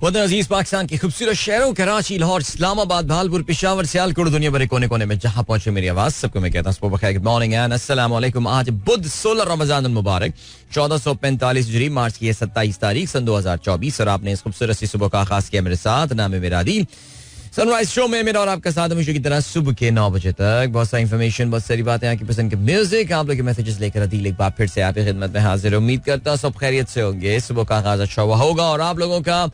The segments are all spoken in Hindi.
वतन अजीज पाकिस्तान के खूबसूरत शहरों कराची, लाहौर, इस्लामाबाद, भालपुर, पेशावर, सियालकोट, दुनिया भर कोने कोने में जहां पहुंचे मेरी आवाज, सबको मैं कहता हूं गुड मॉर्निंग एंड अस्सलाम वालेकुम। आज बुध 16 रमजान मुबारक 1445 हिजरी, मार्च की 27 तारीख सन 2024 और आपने इस खूबसूरत सी सुबह का आगाज किया मेरे साथ। नाम है मेरा आदिल। सनराइज शो में मेरा और आपका साथ हमेशा की तरह सुबह के 9 बजे तक। बहुत सारी इन्फॉर्मेशन, बहुत सारी बातें, आपकी पसंद के म्यूजिक, आप लोग के मैसेजेस लेकर अदील एक बार फिर से आपकी खिदमत में हाजिर। उम्मीद करता हूं सब खैरियत से होंगे, सुबह का आगाज अच्छा हुआ होगा और आप लोगों का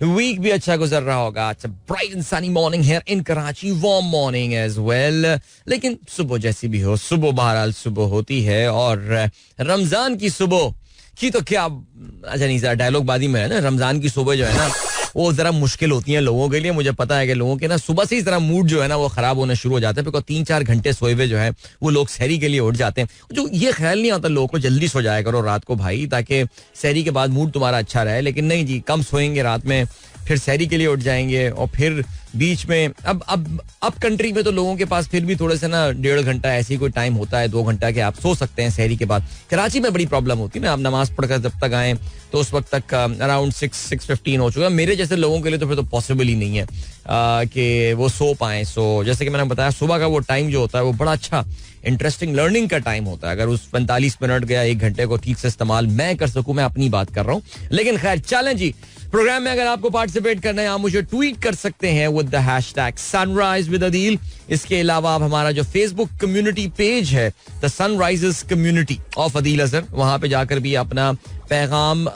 वीक भी अच्छा गुजर रहा होगा। अच्छा bright and sunny morning here in Karachi, warm morning as well. लेकिन सुबह जैसी भी हो, सुबह बहरहाल सुबह होती है और रमजान की सुबह की तो क्या, अच्छा नहीं सर डायलॉग बाजी में है ना, रमजान की सुबह जो है ना वो जरा मुश्किल होती है लोगों के लिए। मुझे पता है कि लोगों के ना सुबह से ही जरा मूड जो है ना वो खराब होना शुरू हो जाता है, बिकॉज 3-4 घंटे सोए हुए जो है वो लोग सहरी के लिए उठ जाते हैं। जो ये ख्याल नहीं आता लोगों को जल्दी सो जाया करो रात को भाई, ताकि सहरी के बाद मूड तुम्हारा अच्छा रहे। लेकिन नहीं जी, कम सोएंगे रात में, फिर सहरी के लिए उठ जाएंगे और फिर बीच में अब कंट्री में तो लोगों के पास फिर भी थोड़े से ना 1.5 घंटा ऐसी कोई टाइम होता है, 2 घंटा के आप सो सकते हैं सहरी के बाद। कराची में बड़ी प्रॉब्लम होती है ना, आप नमाज पढ़कर जब तक आए तो उस वक्त तक अराउंड 6-6:15 हो चुका है। मेरे जैसे लोगों के लिए तो फिर तो पॉसिबल ही नहीं है कि वो सो पाए। सो जैसे कि मैंने बताया, सुबह का वो टाइम जो होता है वो बड़ा अच्छा इंटरेस्टिंग लर्निंग का टाइम होता है। अगर उस 45 मिनट या 1 घंटे को ठीक से इस्तेमाल मैं कर सकूं, मैं अपनी बात कर रहा हूं। लेकिन खैर चलें जी, प्रोग्राम में अगर आपको पार्टिसिपेट करना है आप मुझे ट्वीट कर सकते हैं with the hashtag sunrise with Adeel. इसके अलावा आप हमारा जो फेसबुक कम्युनिटी पेज है the Sunrisers community of Adeel Azhar, वहां पे जाकर भी अपना पैगाम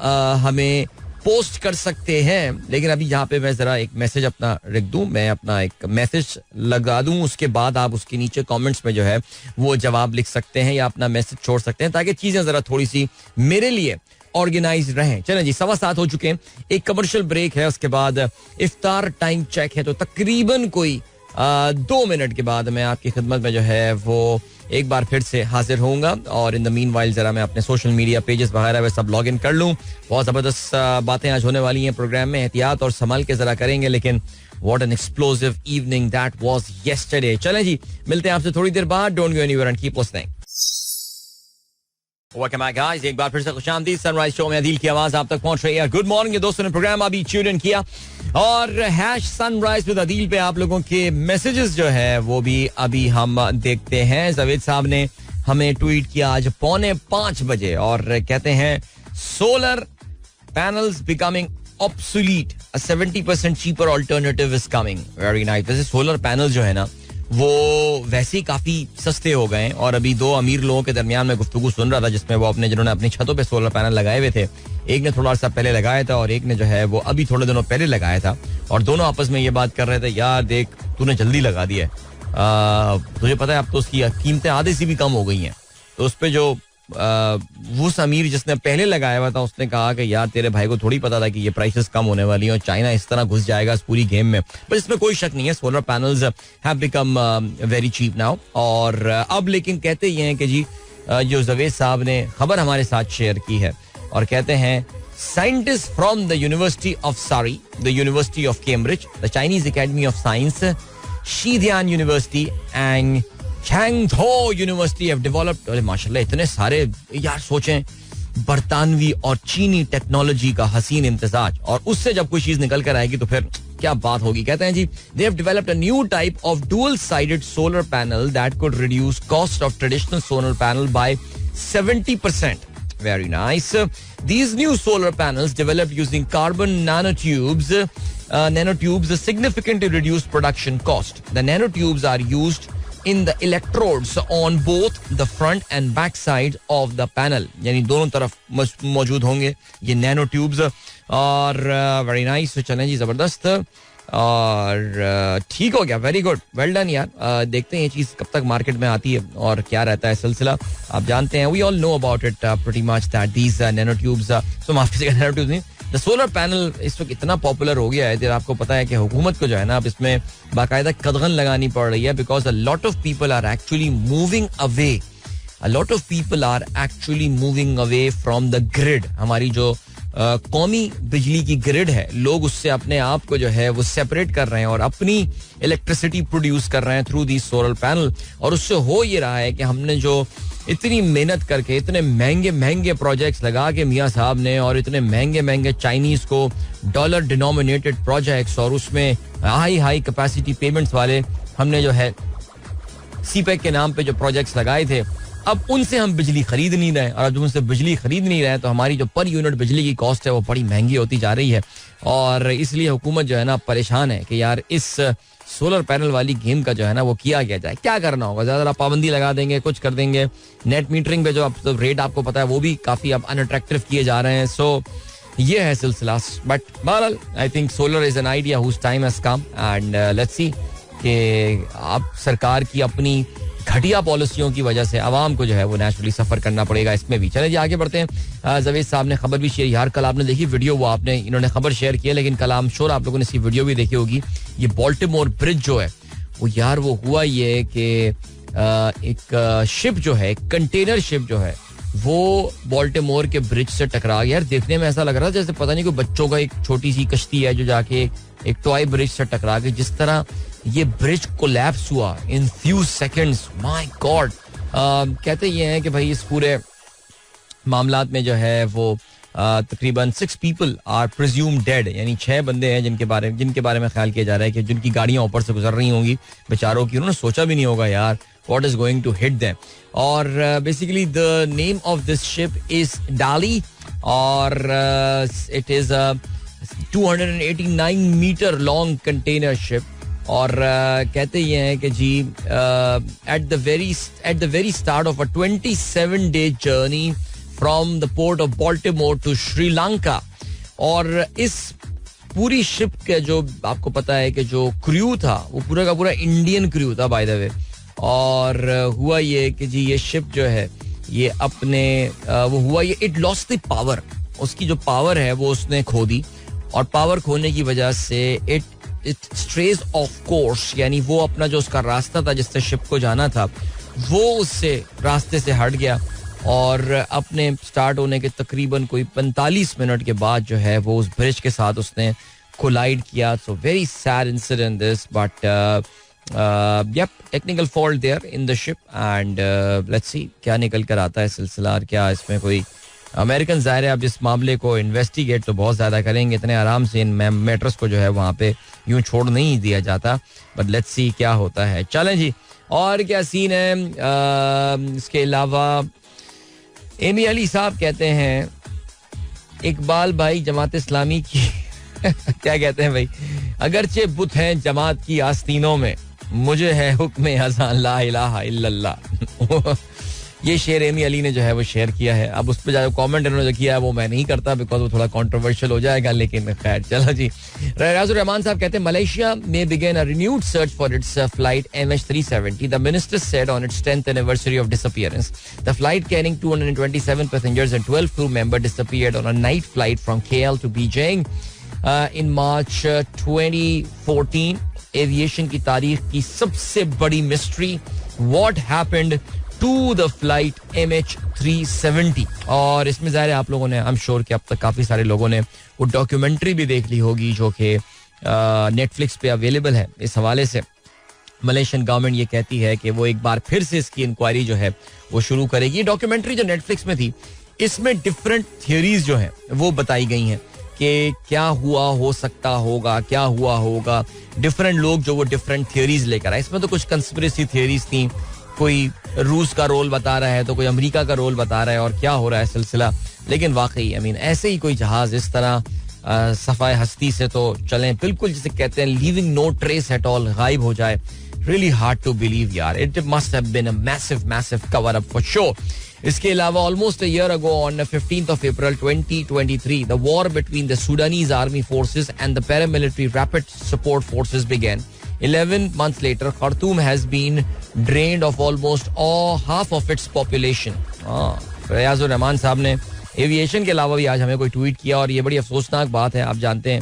हमें पोस्ट कर सकते हैं। लेकिन अभी यहाँ पे मैं जरा एक मैसेज अपना रख दूं, मैं अपना एक मैसेज लगा दूं, उसके बाद आप उसके नीचे कमेंट्स में जो है वो जवाब लिख सकते हैं या अपना मैसेज छोड़ सकते हैं, ताकि चीजें जरा थोड़ी सी मेरे लिए ऑर्गेनाइज रहें। चलें जी, 7:15 हो चुके हैं, एक कमर्शियल ब्रेक है, उसके बाद इफ्तार टाइम चेक है, तो तकरीबन कोई 2 मिनट के बाद मैं आपकी खिदमत में जो है वो एक बार फिर से हाजिर होऊंगा। और इन द मीन वाइल जरा मैं अपने सोशल मीडिया पेजेस वगैरह वे सब लॉग इन कर लूँ। बहुत जबरदस्त बातें आज होने वाली हैं प्रोग्राम में, एहतियात और संभाल के जरा करेंगे। लेकिन what an explosive evening that was yesterday. चलें जी, मिलते हैं आपसे थोड़ी देर बाद। Don't go anywhere and keep listening. Welcome back guys, एक बार फिर से खुशामदीद। सनराइज शो में अदील की आवाज आप तक पहुंच रही है। गुड मॉर्निंग दोस्तों ने प्रोग्राम अभी ट्यून इन किया और हैश सनराइज विद अदील पे आप लोगों के मैसेजेस जो है वो भी अभी हम देखते हैं। जावेद साहब ने हमें ट्वीट किया आज 4:45 बजे और कहते हैं solar panels becoming obsolete, a 70% cheaper alternative is coming. Very nice. वैसे सोलर पैनल जो है ना वो वैसे ही काफी सस्ते हो गए हैं और अभी 2 अमीर लोगों के दरमियान में गुफ्तगू सुन रहा था जिसमें वो जिन्होंने अपनी छतों पे सोलर पैनल लगाए हुए थे, एक ने थोड़ा सा पहले लगाया था और एक ने जो है वो अभी थोड़े दिनों पहले लगाया था, और दोनों आपस में ये बात कर रहे थे, यार देख तूने जल्दी लगा दिया है, तुझे पता है अब तो उसकी कीमतें आधे से भी कम हो गई हैं। तो उस पर जो वो अमीर जिसने पहले लगाया हुआ था उसने कहा कि यार तेरे भाई को थोड़ी पता था कि ये प्राइसेस कम होने वाली हैं और चाइना इस तरह घुस जाएगा इस पूरी गेम में। पर इसमें कोई शक नहीं है, solar panels have become very cheap now. और अब लेकिन कहते ये हैं कि जी जो जावेद साहब ने खबर हमारे साथ शेयर की है और कहते हैं scientist from the university of Surrey, the university of Cambridge, the Chinese academy of science, Xidian university and Changzhou university have developed. अरे माशाल्लाह इतने सारे, यार सोचें बरतानवी और चीनी टेक्नोलॉजी का हसीन इम्तिजाज, और उससे जब कोई चीज निकल कर आएगी तो फिर क्या बात होगी। कहते हैं जी they have developed a new type of dual sided solar panel that could reduce cost of traditional solar panel by 70%. Very nice. These new solar panels developed using carbon nanotubes significantly reduce production cost. The nanotubes are used in the electrodes on both the front and back side of the panel. यानी दोनों तरफ मौजूद होंगे ये नैनो ट्यूब्स। और वेरी नाइस, चलें जी जबरदस्त, और ठीक हो गया, वेरी गुड, वेल डन यार। देखते हैं ये चीज कब तक मार्केट में आती है और क्या रहता है सिलसिला। आप जानते हैं we all know about it pretty much that these nanotubes, so माफ कीजिएगा नैनो ट्यूब्स नहीं, द सोलर पैनल इस वक्त इतना पॉपुलर हो गया है। आपको पता है कि हुकूमत को जो है ना अब इसमें बाकायदा कदगन लगानी पड़ रही है, because a lot of people are actually moving away, a lot of people are actually moving away from the grid. हमारी जो कौमी बिजली की ग्रिड है, लोग उससे अपने आप को जो है वो सेपरेट कर रहे हैं और अपनी इलेक्ट्रिसिटी प्रोड्यूस कर रहे हैं थ्रू दी सोलर पैनल. और उससे हो ये रहा है कि हमने जो इतनी मेहनत करके इतने महंगे महंगे प्रोजेक्ट्स लगा के मियाँ साहब ने, और इतने महंगे महंगे चाइनीज को डॉलर डिनोमिनेटेड प्रोजेक्ट्स, और उसमें हाई कैपेसिटी पेमेंट्स वाले हमने जो है सीपेक के नाम पे जो प्रोजेक्ट्स लगाए थे, अब उनसे हम बिजली खरीद नहीं रहे. और अब जब उनसे बिजली खरीद नहीं रहे तो हमारी जो पर यूनिट बिजली की कॉस्ट है वो बड़ी महंगी होती जा रही है. और इसलिए हुकूमत जो है ना परेशान है कि यार इस सोलर पैनल वाली गेम का जो है ना वो किया गया जाए. क्या करना होगा, ज्यादा पाबंदी लगा देंगे, कुछ कर देंगे. नेट मीटरिंग पे जो अब तो रेट आपको पता है वो भी काफी अब अनअट्रैक्टिव किए जा रहे हैं. सो ये है सिलसिला. बट बहरहाल I think solar is an idea whose time has come and let's see कि अब सरकार की अपनी घटिया पॉलिसियों की वजह से आवाम को जो है वो नेचुरली सफर करना पड़ेगा इसमें भी. चले जी आगे बढ़ते हैं. जवेद साहब ने खबर भी शेयर, यार कल आपने देखी वीडियो, वो आपने इन्होंने खबर शेयर की है लेकिन कल I'm श्योर आप लोगों ने इसकी वीडियो भी देखी होगी. ये बॉल्टिमोर ब्रिज जो है वो यार वो हुआ ये कि एक शिप जो है, कंटेनर शिप जो है वो बॉल्टिमोर के ब्रिज से टकरा गया. यार देखने में ऐसा लग रहा था जैसे पता नहीं कोई बच्चों का एक छोटी सी कश्ती है जो जाके एक टॉय ब्रिज से टकरा गई. जिस तरह ये ब्रिज कोलैप्स हुआ in few seconds, my God. कहते ये हैं कि भाई इस पूरे मामलात में जो है वो तकरीबन 6 people आर प्रिज्यूम डेड, यानी 6 बंदे हैं जिनके बारे में ख्याल किया जा रहा है कि जिनकी गाड़ियां ऊपर से गुजर रही होंगी बेचारों की. उन्होंने सोचा भी नहीं होगा यार what is going to hit them. और basically the name of this ship is Dali और it is 289 meter long container ship. और कहते ये हैं कि जी at the very start of a 27-day journey from the port of Baltimore to Sri Lanka. और इस पूरी शिप के जो आपको पता है कि जो क्रू था वो पूरा का पूरा इंडियन क्रू था बाय द वे. और हुआ ये कि जी ये शिप जो है ये अपने वो हुआ ये इट लॉस्ट द पावर, उसकी जो पावर है वो उसने खो दी. और पावर खोने की वजह से इट स्ट्रेज ऑफ कोर्स, यानी वो अपना जो उसका रास्ता था जिससे शिप को जाना था वो उससे रास्ते से हट गया. और अपने स्टार्ट होने के तकरीबन कोई 45 मिनट के बाद जो है वो उस ब्रिज के साथ उसने कोलाइड किया. So very sad incident this, but yep, technical fault there in the ship and let's see क्या निकल कर आता है सिलसिला. और क्या इसमें कोई अमेरिकन ज़ाहिर है अब इस मामले को इन्वेस्टिगेट तो बहुत ज़्यादा करेंगे, इतने आराम से इन मैटर्स को जो है वहाँ पे यूं छोड़ नहीं दिया जाता. बट लेट्स सी क्या होता है. चलें जी और क्या सीन है. इसके अलावा एमी अली साहब कहते हैं इकबाल भाई जमात इस्लामी की क्या कहते हैं भाई, अगरचे बुत हैं जमात की आस्तीनों में, मुझे है हुक्म अज़ान ला इलाहा इल्लल्लाह. ये शेर एमी अली ने जो है वो शेयर किया है. अब उस पर जो कमेंट इन्होंने जो किया है वो मैं नहीं करता बिकॉज वो थोड़ा कंट्रोवर्शियल हो जाएगा, लेकिन खैर चलो जी. रियाजुर रहमान साहब कहते हैं मलेशिया में began a renewed search for its flight MH370. The minister said on its 10th anniversary of disappearance. The flight carrying 227 passengers and 12 crew members disappeared on a night flight from KL to Beijing in March 2014. Aviation की तारीख की सबसे बड़ी mystery, what happened to the flight MH370. और इसमें ज़ाहिर है आप लोगों ने आई एम श्योर कि अब तक काफ़ी सारे लोगों ने वो डॉक्यूमेंट्री भी देख ली होगी जो कि नेटफ्लिक्स पे अवेलेबल है. इस हवाले से मलेशियन गवर्नमेंट ये कहती है कि वो एक बार फिर से इसकी इंक्वायरी जो है वो शुरू करेगी. डॉक्यूमेंट्री जो नेटफ्लिक्स में थी इसमें डिफरेंट थियोरीज जो हैं वो बताई गई हैं कि क्या हुआ हो सकता होगा, क्या हुआ होगा. डिफरेंट लोग जो वो डिफरेंट थियोरीज लेकर आए. इसमें तो कुछ कंस्पिरेसी थियोरीज थी, कोई रूस का रोल बता रहा है तो कोई अमेरिका का रोल बता रहा है और क्या हो रहा है सिलसिला. लेकिन वाकई आई मीन ऐसे ही कोई जहाज इस तरह सफाए हस्ती से तो चलें बिल्कुल जिसे कहते हैं leaving no trace at all, गायब हो जाए. रियली हार्ड टू बिलीव यार. It must have been a massive cover up for sure. इसके अलावा almost a year ago on 15th of April 2023 the war between the Sudanese army forces and the paramilitary rapid support forces began. 11 months later Khartoum has been drained of almost half of its population. Riazur Rahman साहब ने एविएशन के अलावा भी आज हमें कोई ट्वीट किया और ये बड़ी अफसोसनाक बात है. आप जानते हैं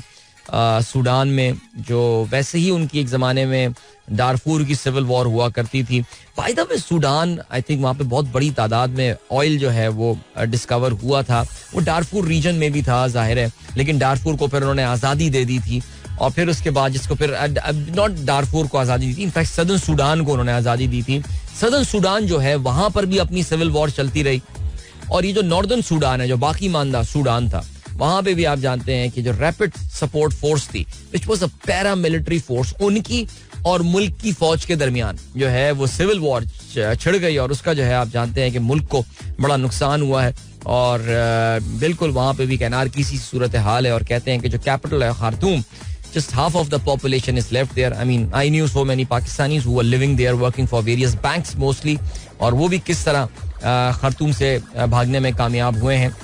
सूडान में, जो वैसे ही उनकी एक ज़माने में डारफूर की सिविल वॉर हुआ करती थी. By the way Sudan, I think वहाँ पे बहुत बड़ी तादाद में ऑयल जो है वो डिस्कवर हुआ था. वो डारफूर रीजन में भी था जाहिर है, लेकिन डारफूर को फिर उन्होंने आज़ादी दे दी थी. और फिर उसके बाद जिसको फिर नॉट डारफूर को आज़ादी दी थी, इनफैक्ट सदर्न सूडान को उन्होंने आज़ादी दी थी. सदर्न सूडान जो है वहाँ पर भी अपनी सिविल वॉर चलती रही. और ये जो नॉर्दर्न सूडान है, जो बाकी मानदा सूडान था, वहां पे भी आप जानते हैं कि जो रैपिड सपोर्ट फोर्स थी, which was a para military force, उनकी और मुल्क की फौज के दरमियान जो है वो सिविल वॉर छिड़ गई. और उसका जो है आप जानते हैं कि मुल्क को बड़ा नुकसान हुआ है. और बिल्कुल वहां पे भी एक एनार्की सी सूरत हाल है. और कहते हैं कि जो कैपिटल है Khartoum, just half of the population is left there. I mean, I knew so many Pakistanis who were living there, working for various banks mostly. और वो भी किस तरह खार्तूम से भागने में कामयाब हुए हैं.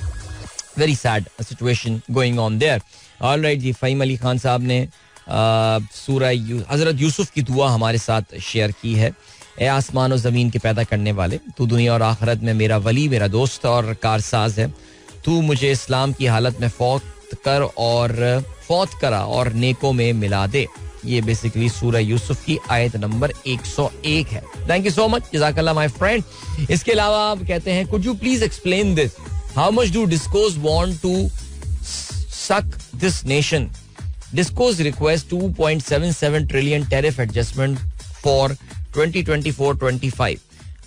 Very sad situation going on there. All right जी, फ़हीम अली खान साहब ने सूरह हज़रत यूसुफ की दुआ हमारे साथ शेयर की है. ए आसमान और ज़मीन के पैदा करने वाले, तू दुनिया और आखिरत में मेरा वली, मेरा दोस्त और कारसाज है. तू मुझे इस्लाम की हालत में फौत करा और नेकों में मिला दे. ये बेसिकली सूरह यूसुफ की आयत नंबर 101 है. थैंक यू सो मच, जज़ाकल्लाह माय फ्रेंड. इसके अलावा आप कहते हैं, could you please explain this, how much do DISCOs want to suck this nation. DISCOs request 2.77 trillion tariff adjustment for 2024-25.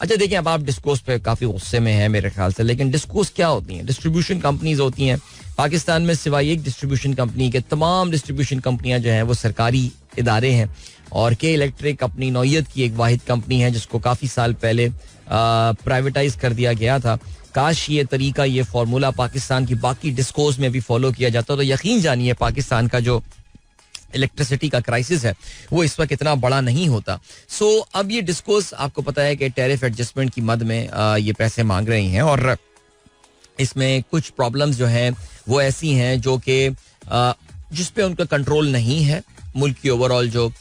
अच्छा देखिए, अब आप डिस्कोस पे काफी गुस्से में हैं मेरे ख्याल से, लेकिन डिस्कोस क्या होती हैं? डिस्ट्रीब्यूशन कंपनीज होती हैं. पाकिस्तान में सिवाय एक डिस्ट्रीब्यूशन कंपनी के तमाम डिस्ट्रीब्यूशन कंपनियां जो हैं वो सरकारी इदारे हैं. और के इलेक्ट्रिक अपनी नौयत की एक वाहिद कंपनी है जिसको काफ़ी साल पहले प्राइवेटाइज कर दिया गया था. काश ये तरीका, ये फार्मूला पाकिस्तान की बाकी डिस्कोस में भी फॉलो किया जाता तो यकीन जानिए पाकिस्तान का जो इलेक्ट्रिसिटी का क्राइसिस है वो इस वक्त इतना बड़ा नहीं होता. सो अब ये डिस्कोस आपको पता है कि टैरिफ एडजस्टमेंट की मद में ये पैसे मांग रही हैं. और इसमें कुछ प्रॉब्लम्स जो हैं वो ऐसी हैं जो कि जिस पे उनका कंट्रोल नहीं है. मुल्क की ओवरऑल जो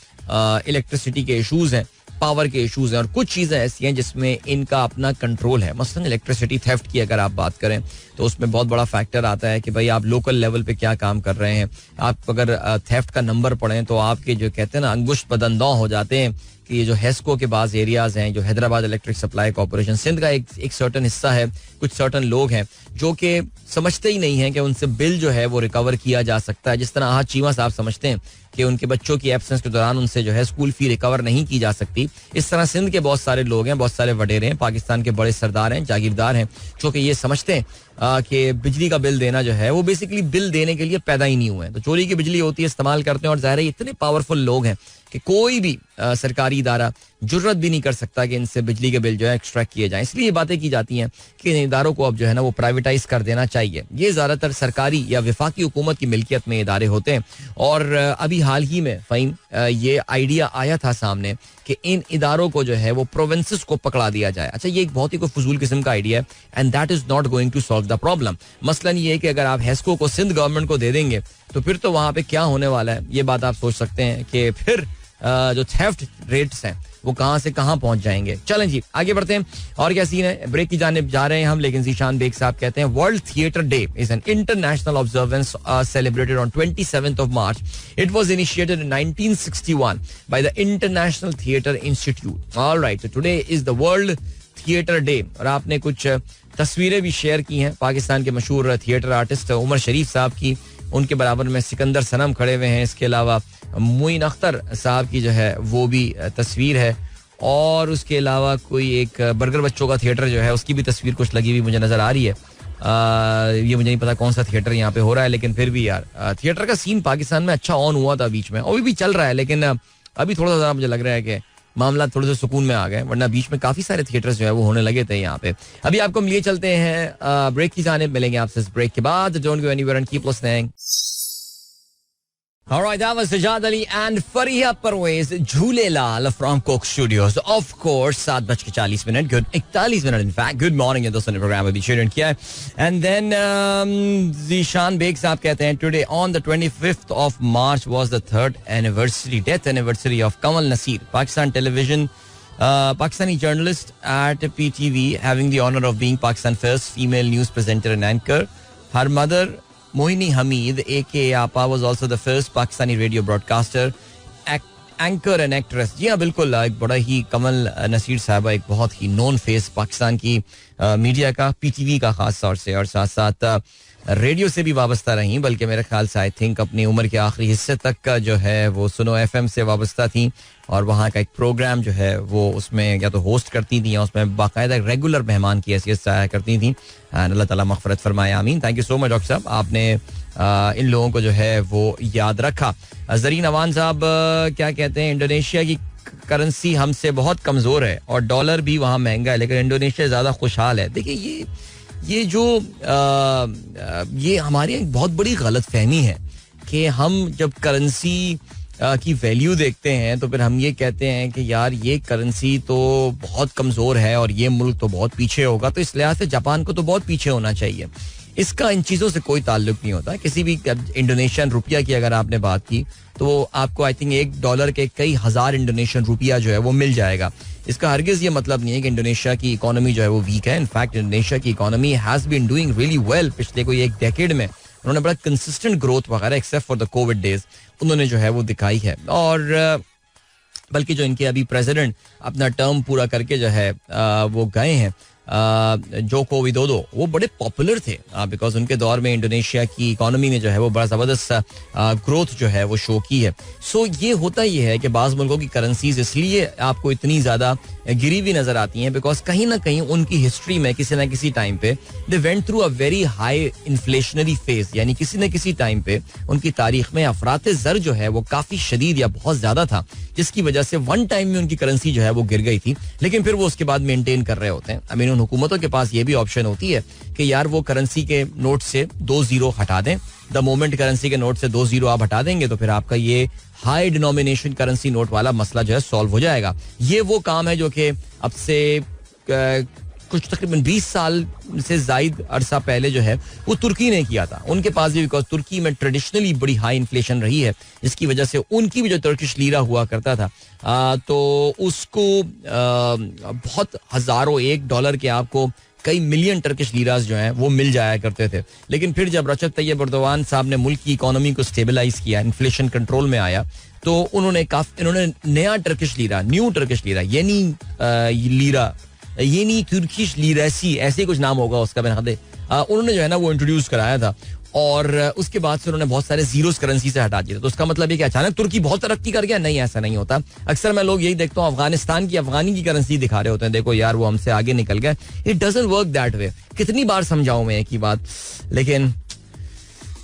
इलेक्ट्रिसिटी के इशूज़ हैं, पावर के इशूज़ हैं, और कुछ चीज़ें ऐसी हैं जिसमें इनका अपना कंट्रोल है. मसलन इलेक्ट्रिसिटी थेफ्ट की अगर आप बात करें तो उसमें बहुत बड़ा फैक्टर आता है कि भाई आप लोकल लेवल पे क्या काम कर रहे हैं. आप अगर थेफ्ट का नंबर पढ़ें तो आपके जो कहते हैं ना अंगुष्ठ बदंदौ हो जाते हैं कि ये जो हेस्को के बाज़ एरियाज़ हैं, जो Hyderabad electric supply corporation Sindh का एक सर्टन हिस्सा है, कुछ सर्टन लोग हैं जो कि समझते ही नहीं हैं कि उनसे बिल जो है वो रिकवर किया जा सकता है. जिस तरह आज चीमा साहब समझते हैं कि उनके बच्चों की एब्सेंस के दौरान उनसे जो है स्कूल फी रिकवर नहीं की जा सकती, इस तरह सिंध के बहुत सारे लोग हैं, बहुत सारे वडेरे हैं, पाकिस्तान के बड़े सरदार हैं, जागीरदार हैं, जो कि ये समझते हैं कि बिजली का बिल देना जो है वो बेसिकली बिल देने के लिए पैदा ही नहीं हुए हैं. तो चोरी की बिजली होती है, इस्तेमाल करते हैं. और ज़ाहिर है इतने पावरफुल लोग हैं कि कोई भी सरकारी इदारा जुर्रत भी नहीं कर सकता कि इनसे बिजली के बिल जो है एक्सट्रैक्ट किए जाएं. इसलिए ये बातें की जाती हैं कि इन इदारों को अब जो है ना वो प्राइवेटाइज कर देना चाहिए. ये ज़्यादातर सरकारी या वफाकी हुकूमत की मिल्कियत में इदारे होते हैं. और अभी हाल ही में फ़हीम ये आइडिया आया था सामने कि इन इदारों को जो है वो प्रोविंसेस को पकड़ा दिया जाए. अच्छा, ये एक बहुत ही कोई फजूल किस्म का आइडिया है and that is not going to solve the problem. मसलन ये है कि अगर आप हेस्को को सिंध गवर्नमेंट को दे देंगे तो फिर तो वहां पे क्या होने वाला है ये बात आप सोच सकते हैं कि फिर जो थेफ्ट रेट्स हैं वो कहां से कहां पहुंच जाएंगे. चलें जी आगे बढ़ते हैं. और क्या सीन है, ब्रेक की जानिब जा रहे हैं हम, लेकिन ज़ीशान बेग साहब कहते हैं world theatre day is an international observance celebrated on 27th of March. It was initiated in 1961 by the International Theatre Institute. All right, so today is the World Theatre Day. और आपने कुछ तस्वीरें भी शेयर की हैं पाकिस्तान के मशहूर थिएटर आर्टिस्ट उमर शरीफ साहब की, उनके बराबर में सिकंदर सनम खड़े हुए हैं. इसके अलावा मोइन अख्तर साहब की जो है वो भी तस्वीर है. और उसके अलावा कोई एक बर्गर बच्चों का थिएटर जो है उसकी भी तस्वीर कुछ लगी हुई मुझे नजर आ रही है. ये मुझे नहीं पता कौन सा थिएटर यहाँ पे हो रहा है, लेकिन फिर भी यार थिएटर का सीन पाकिस्तान में अच्छा ऑन हुआ था बीच में, अभी भी चल रहा है, लेकिन अभी थोड़ा सा मुझे लग रहा है कि मामला थोड़े से सुकून में आ गए, वरना बीच में काफी सारे थिएटर्स जो है वो होने लगे थे यहाँ पे. अभी आपको हम लिए चलते हैं ब्रेक की जानिब, मिलेंगे आपसे इस ब्रेक के बाद. Don't go anywhere and keep listening. All right, that was Sajad Ali and Fariha Parvez Jhulelal from Coke Studios. Of course, 7:40 good 41 in fact. Good morning ये दोस्तों ने प्रोग्राम अभी शेयर किया है. And then ज़ीशान बेग साहब कहते हैं today on the 25th of March was the death anniversary of Kamal Nasir, Pakistan television Pakistani journalist at PTV, having the honor of being Pakistan's first female news presenter and anchor. Her mother Mohini Hamid AK Aapa was also the first Pakistani radio broadcaster, anchor and actress. जी हाँ बिल्कुल, एक बड़ा ही कमल नसीर साहबा एक बहुत ही नोन फेस पाकिस्तान की मीडिया का, PTV का खास तौर से, और साथ साथ रेडियो से भी वाबस्ता रही, बल्कि मेरे ख्याल से आई थिंक अपनी उम्र के आखिरी हिस्से तक का जो है वो सुनो FM से वाबस्ता थी, और वहाँ का एक प्रोग्राम जो है वो उसमें या तो होस्ट करती थी या उसमें बाकायदा रेगुलर मेहमान की हैसियत से आया करती थी. अल्लाह ताला मग़फ़िरत फरमाए, आमीन. Thank you so much doctor साहब, आपने इन लोगों को जो है वो याद रखा. जरीन अवान साहब क्या कहते हैं, इंडोनेशिया की करेंसी हमसे बहुत कमज़ोर है और डॉलर भी वहाँ महंगा है, लेकिन इंडोनेशिया ज़्यादा खुशहाल है. देखिए ये जो ये हमारी एक बहुत बड़ी गलतफहमी है कि हम जब करेंसी की वैल्यू देखते हैं तो फिर हम ये कहते हैं कि यार ये करेंसी तो बहुत कमज़ोर है और ये मुल्क तो बहुत पीछे होगा, तो इस लिहाज से जापान को तो बहुत पीछे होना चाहिए. इसका इन चीज़ों से कोई ताल्लुक नहीं होता. किसी भी इंडोनेशियन रुपया की अगर आपने बात की तो आपको आई थिंक $1 के कई हज़ार इंडोनेशियन रुपया जो है वो मिल जाएगा. इसका हरगिज़ ये मतलब नहीं है कि इंडोनेशिया की इकोनॉमी जो है वो वीक है. इनफैक्ट इंडोनेशिया की economy has been doing really well. पिछले कोई एक डेकेड में उन्होंने बड़ा कंसिस्टेंट ग्रोथ वगैरह except for the COVID days उन्होंने जो है वो दिखाई है. और बल्कि जो इनके अभी प्रेसिडेंट अपना टर्म पूरा करके जो है वो गए हैं, जोको विदोदो, वो बड़े पॉपुलर थे बिकॉज उनके दौर में इंडोनेशिया की इकोनॉमी ने जो है वो बड़ा ज़बरदस्त ग्रोथ जो है वो शो की है. सो ये होता ही है कि बाज़ मुल्कों की करेंसीज इसलिए आपको इतनी ज़्यादा गिरी हुई नज़र आती हैं बिकॉज कहीं ना कहीं उनकी हिस्ट्री में किसी ना किसी टाइम पे they went through a very high inflationary phase, यानी किसी न किसी टाइम पे उनकी तारीख में अफरात ज़र जो है वो काफ़ी शदीद या बहुत ज़्यादा था, जिसकी वजह से वन टाइम में उनकी करेंसी जो है वो गिर गई थी. लेकिन फिर वो उसके बाद मेंटेन कर रहे होते हैं. आई मीन उन हुकूमतों के पास ये भी ऑप्शन होती है कि यार वो करेंसी के नोट से 2 जीरो हटा दें. द मोमेंट करेंसी के नोट से 2 जीरो आप हटा देंगे तो फिर आपका ये हाई डिनोमिनेशन करेंसी नोट वाला मसला जो है सॉल्व हो जाएगा. ये वो काम है जो कि अब से कुछ तकरीबन 20 साल से जायद अरसा पहले जो है वो तुर्की ने किया था. उनके पास भी बिकॉज तुर्की में ट्रेडिशनली बड़ी हाई इन्फ्लेशन रही है, जिसकी वजह से उनकी भी जो तुर्किश लीरा हुआ करता था तो उसको बहुत हजारों $1 के आपको कई मिलियन टर्किश लीरास जो हैं वो मिल जाया करते थे. लेकिन फिर जब रजब तैयब एर्दोगान साहब ने मुल्क की इकोनॉमी को स्टेबलाइज किया, इन्फ्लेशन कंट्रोल में आया, तो इन्होंने नया Turkish lira, new Turkish lira, येनी तुर्किश लीरासी, ऐसे कुछ नाम होगा उसका, उन्होंने जो है ना वो इंट्रोड्यूस कराया था. और उसके बाद से उन्होंने बहुत सारे जीरोस करेंसी से हटा दिए. तो उसका मतलब है कि अचानक तुर्की बहुत तरक्की कर गया? नहीं, ऐसा नहीं होता. अक्सर मैं लोग यही देखता हूँ अफगानिस्तान की अफगानी की करेंसी दिखा रहे होते हैं, देखो यार वो हमसे आगे निकल गए. It doesn't work that way. कितनी बार समझाऊं मैं एक ही बात, लेकिन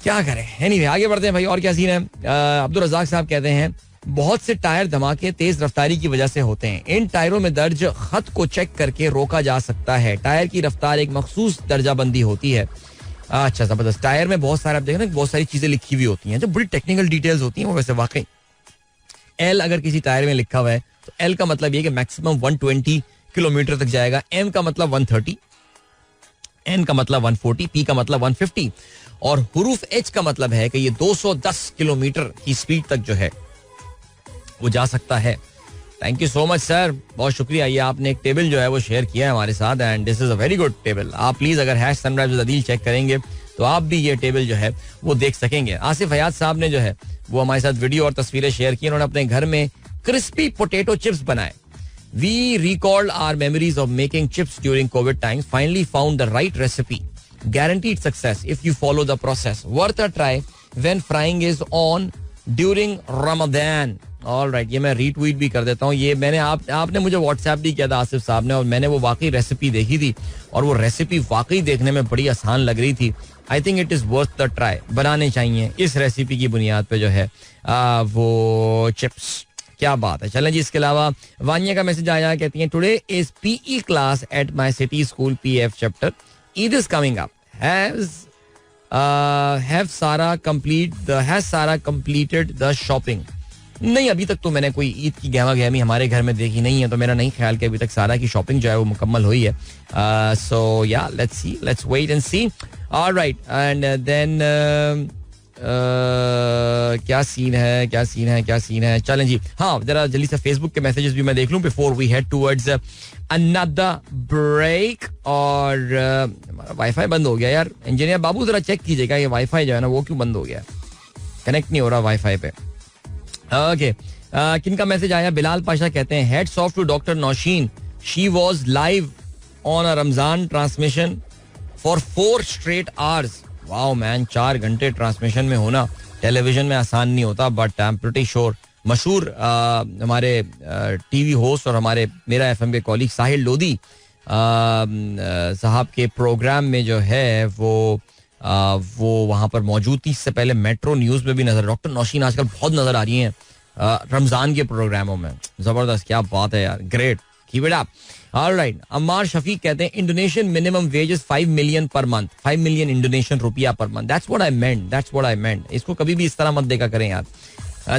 क्या करें. एनीवे आगे बढ़ते हैं भाई. और क्या सीन है. अब्दुल रज़ाक साहब कहते हैं बहुत से टायर धमाके तेज रफ्तारी की वजह से होते हैं. इन टायरों में दर्ज खत को चेक करके रोका जा सकता है. टायर की रफ्तार एक मखसूस दर्जाबंदी होती है. अच्छा जबरदस्त. टायर में बहुत सारे आप देखें ना बहुत सारी चीजें लिखी हुई होती हैं जो बड़ी टेक्निकल डिटेल्स होती हैं. वो वैसे वाकई एल अगर किसी टायर में लिखा हुआ है तो एल का मतलब ये कि मैक्सिमम 120 किलोमीटर तक जाएगा. एम का मतलब 130, एन का मतलब 140, पी का मतलब 150 और हुरूफ एच का मतलब है कि ये 210 किलोमीटर की स्पीड तक जो है वो जा सकता है. Thank you so much sir, बहुत शुक्रिया. ये आपने एक टेबल जो है वो शेयर किया है हमारे साथ and this is a very good table. आप प्लीज अगर hash sunrise with Adeel check करेंगे तो आप भी ये टेबल जो है वो देख सकेंगे. आसिफ हयात साहब ने जो है वो हमारे साथ वीडियो और तस्वीरें शेयर की. उन्होंने अपने घर में क्रिस्पी पोटैटो चिप्स बनाए. We recalled our memories of making chips during COVID times, finally found the right recipe, guaranteed success if you follow the process, worth a try when frying is on during Ramadan. Alright, ये मैं रीट्वीट भी कर देता हूँ. ये मैंने आपने मुझे व्हाट्सएप भी किया था आसिफ साहब ने, और मैंने वो वाकई रेसिपी देखी थी और वो रेसिपी वाकई देखने में बड़ी आसान लग रही थी. I think it is worth the try. बनाने चाहिए इस रेसिपी की बुनियाद पे जो है वो चिप्स. क्या बात है. चलें जी. इसके अलावा वानिया का मैसेज आया, कहती हैं today is PE class at my city school PF chapter. Eid is coming up. Have Sarah completed the shopping? नहीं, अभी तक तो मैंने कोई ईद की गहमा गहमी हमारे घर में देखी नहीं है, तो मेरा नहीं ख्याल कि अभी तक सारा की शॉपिंग जो है वो मुकम्मल हुई है. सो या let's wait and see. Alright, and then क्या सीन है. चलें जी. हाँ, जरा जल्दी से फेसबुक के मैसेजेस भी मैं देख लूं before we head towards another break. और हमारा वाईफाई बंद हो गया यार. इंजीनियर बाबू जरा चेक कीजिएगा ये वाईफाई जो है ना वो क्यों बंद हो गया, कनेक्ट नहीं हो रहा वाईफाई पे. ओके, किनका मैसेज आया. बिलाल पाशा कहते हैं heads off to doctor Nausheen, she was live on a Ramzan transmission for 4 straight hours. Wow man, 4 घंटे ट्रांसमिशन में होना टेलीविजन में आसान नहीं होता. But I am pretty sure मशहूर हमारे टीवी होस्ट और हमारे मेरा एफएम के कॉलीग साहिल लोधी साहब के प्रोग्राम में जो है वो वहां पर मौजूद थी. इससे पहले मेट्रो न्यूज में भी नजर. डॉक्टर नौशीन आजकल बहुत नजर आ रही हैं रमजान के प्रोग्रामों में. जबरदस्त, क्या बात है यार, great, keep it up. Alright, Ammar Shafiq कहते हैं Indonesian minimum wages 5 million per month, 5 million Indonesian रुपया per month. That's what I meant. इसको कभी भी इस तरह मत देखा करें यार.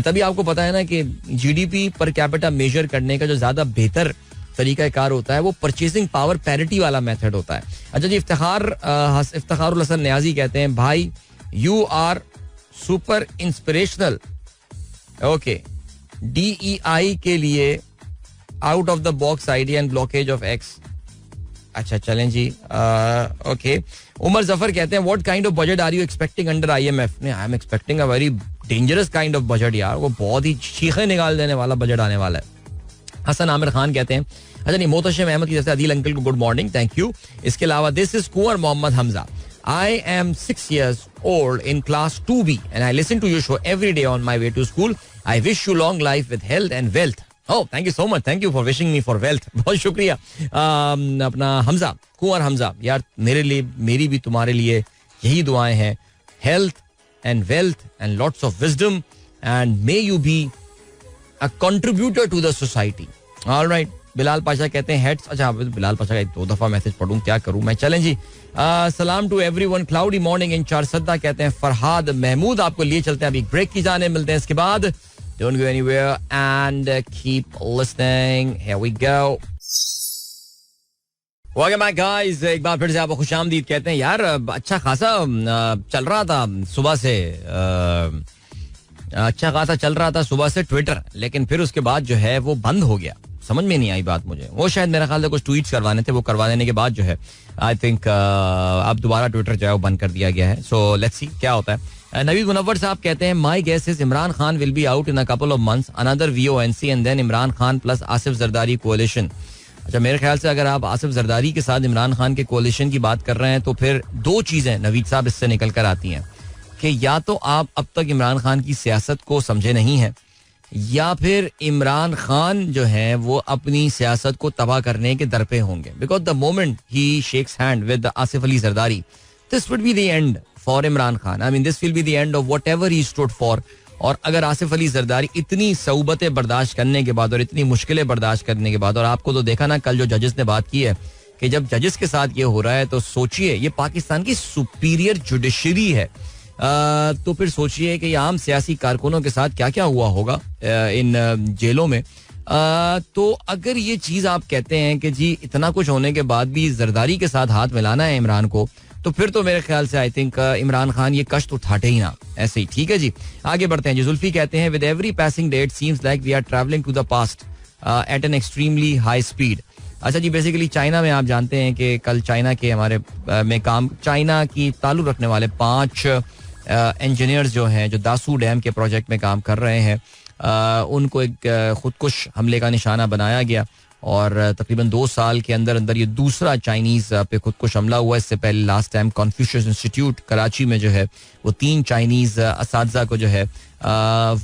तभी आपको पता है ना कि जीडीपी पर कैपिटा मेजर करने का जो ज्यादा बेहतर तरीका कार होता है वो परचेसिंग पावर पैरिटी वाला मेथड होता है. अच्छा जी, इफ्तिखारुल हसन न्याजी कहते हैं भाई you are super inspirational. Okay, DEI के लिए out of the box idea and blockage of X. अच्छा चलें जी. ओके, उमर जफर कहते हैं what kind of budget are you expecting under IMF. I am expecting a very dangerous kind of budget यार. वो बहुत ही चीखें निकाल देने वाला बजट आने वाला है. हसन आमिर खान कहते हैं अच्छा नहीं, मोहतशिम अहमद की जैसे अदील अंकल को गुड मॉर्निंग, थैंक यू. इसके अलावा this is Kunwar Mohammad Hamza. I am 6 years old in class 2B and I listen to your show every day on my way to school. I wish you long life with health and wealth. Oh, thank you so much. Thank you for wishing me for wealth. बहुत शुक्रिया. अपना हमजा, कुंवर हमजा यार, मेरे लिए, मेरी भी तुम्हारे लिए यही दुआएं हैं. Health and wealth and lots of wisdom and may you be a contributor to the society. All right. Bilal Pasha कहते हैं हेड्स. अच्छा, बिलाल पाशा का 2 दफा मैसेज पढ़ूं, क्या करूं मैं. चलें जी. सलाम टू एवरीवन, क्लाउडी मॉर्निंग इन चारसद्दा कहते हैं फरहाद महमूद. आपको लिए चलते हैं अभी ब्रेक की जाने, मिलते हैं इसके बाद. Don't go anywhere and keep listening. Here we go. Welcome back guys, एक बार फिर से आपको खुशामदीद कहते हैं. यार अच्छा खासा चल रहा था सुबह से ट्विटर, लेकिन फिर उसके बाद जो है वो बंद हो गया. समझ में नहीं आई बात मुझे. वो शायद मेरा ख्याल से कुछ ट्वीट्स करवाने थे, वो करवा देने के बाद जो है आई थिंक अब दोबारा ट्विटर जो है वो बंद कर दिया गया है. सो लेट्स सी क्या होता है. नवीद मुनव्वर साहब कहते हैं my guess is Imran Khan will be out in a couple of months, another VONC and then Imran Khan plus Asif Zardari coalition. अच्छा, मेरे ख्याल से अगर आप आसिफ जरदारी के साथ इमरान खान के कोalition की बात कर रहे हैं तो फिर 2 चीजें नवीद साहब इससे निकल कर आती हैं कि या तो आप अब तक इमरान खान की सियासत को समझे नहीं हैं, या फिर इमरान खान जो है वो अपनी सियासत को तबाह करने के दर पे होंगे. Because the moment he shakes hand with Asif Ali Zardari, this would be the end for Imran Khan. I mean this will be the end of whatever he stood for. और अगर आसिफ अली जरदारी इतनी सऊबतें बर्दाश्त करने के बाद और इतनी मुश्किलें बर्दाश्त करने के बाद, और आपको तो देखा ना कल जो जजेस ने बात की है कि जब जजेस के साथ ये हो रहा है तो सोचिए ये पाकिस्तान की सुपीरियर जुडिशरी है. तो फिर सोचिए कि आम सियासी कारकुनों के साथ क्या क्या हुआ होगा इन जेलों में. तो अगर ये चीज आप कहते हैं कि जी इतना कुछ होने के बाद भी जरदारी के साथ हाथ मिलाना है इमरान को, तो फिर तो मेरे ख्याल से आई थिंक इमरान खान ये कष्ट उठाते ही ना. ऐसे ही ठीक है जी, आगे बढ़ते हैं जी. जुल्फी कहते हैं with every passing day it seems like we are travelling to the past at an extremely high speed. अच्छा जी, बेसिकली चाइना में आप जानते हैं कि कल चाइना के हमारे में काम, चाइना की ताल्लुक रखने वाले 5 इंजीनियर्स जो हैं जो दासू डैम के प्रोजेक्ट में काम कर रहे हैं, उनको एक खुदकुश हमले का निशाना बनाया गया. और तकरीबन 2 साल के अंदर अंदर ये दूसरा चाइनीज पे खुदकुश हमला हुआ. इससे पहले last time Confucius institute Karachi में जो है वो 3 चाइनीज असातिज़ा को जो है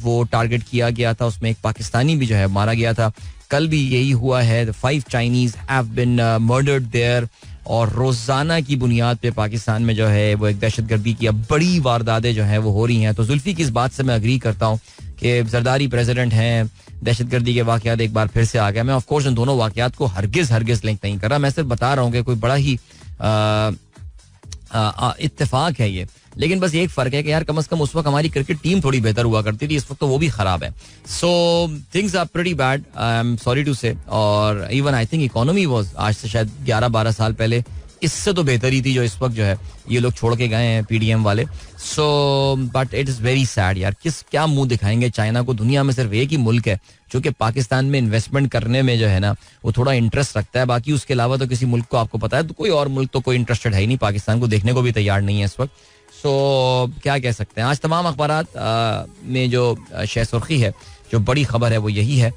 वो टारगेट किया गया था. उसमें एक पाकिस्तानी भी जो है मारा गया था. कल भी यही हुआ है. 5 Chinese have been murdered there. और रोजाना की बुनियाद पे पाकिस्तान में जो है वो एक दहशतगर्दी की बड़ी वारदातें जो है वो हो रही हैं. तो जुल्फी की इस बात से मैं अग्री करता हूँ कि जरदारी प्रेसिडेंट हैं, दहशतगर्दी के वाकयात एक बार फिर से आ गया. मैं ऑफकोर्स इन दोनों वाकयात को हरगिज लिंक नहीं कर रहा, मैं सिर्फ बता रहा हूँ कि कोई बड़ा ही इत्तेफाक है ये. लेकिन बस एक फर्क है कि यार कम से कम उस वक्त हमारी क्रिकेट टीम थोड़ी बेहतर हुआ करती थी, इस वक्त तो वो भी खराब है. So things are pretty bad, I am sorry to say. और even I think economy was आज से शायद 11-12 साल पहले इससे तो बेहतर ही थी जो इस वक्त जो है ये लोग छोड़ के गए हैं पीडीएम वाले. So but it is very sad यार. क्या मुंह दिखाएंगे चाइना को. दुनिया में सिर्फ एक ही मुल्क है जो कि पाकिस्तान में इन्वेस्टमेंट करने में जो है ना वो थोड़ा इंटरेस्ट रखता है. बाकी उसके अलावा तो किसी मुल्क को आपको पता है तो कोई और मुल्क तो कोई इंटरेस्टेड है ही नहीं. पाकिस्तान को देखने को भी तैयार नहीं है इस वक्त. सो क्या कह सकते हैं. आज तमाम अखबारात में जो शह सुर्खी है, जो बड़ी खबर है वो यही है.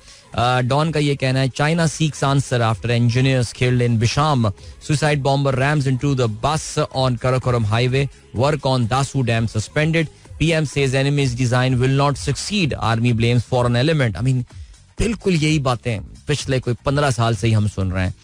डॉन का ये कहना है China seeks answer after engineers killed in Bisham. Suicide bomber rams into the bus on Karakoram highway. Work on Dasu dam suspended. PM says enemies design will not succeed. Army blames foreign element. I mean बिल्कुल यही बातें पिछले कोई 15 साल से ही हम सुन रहे हैं.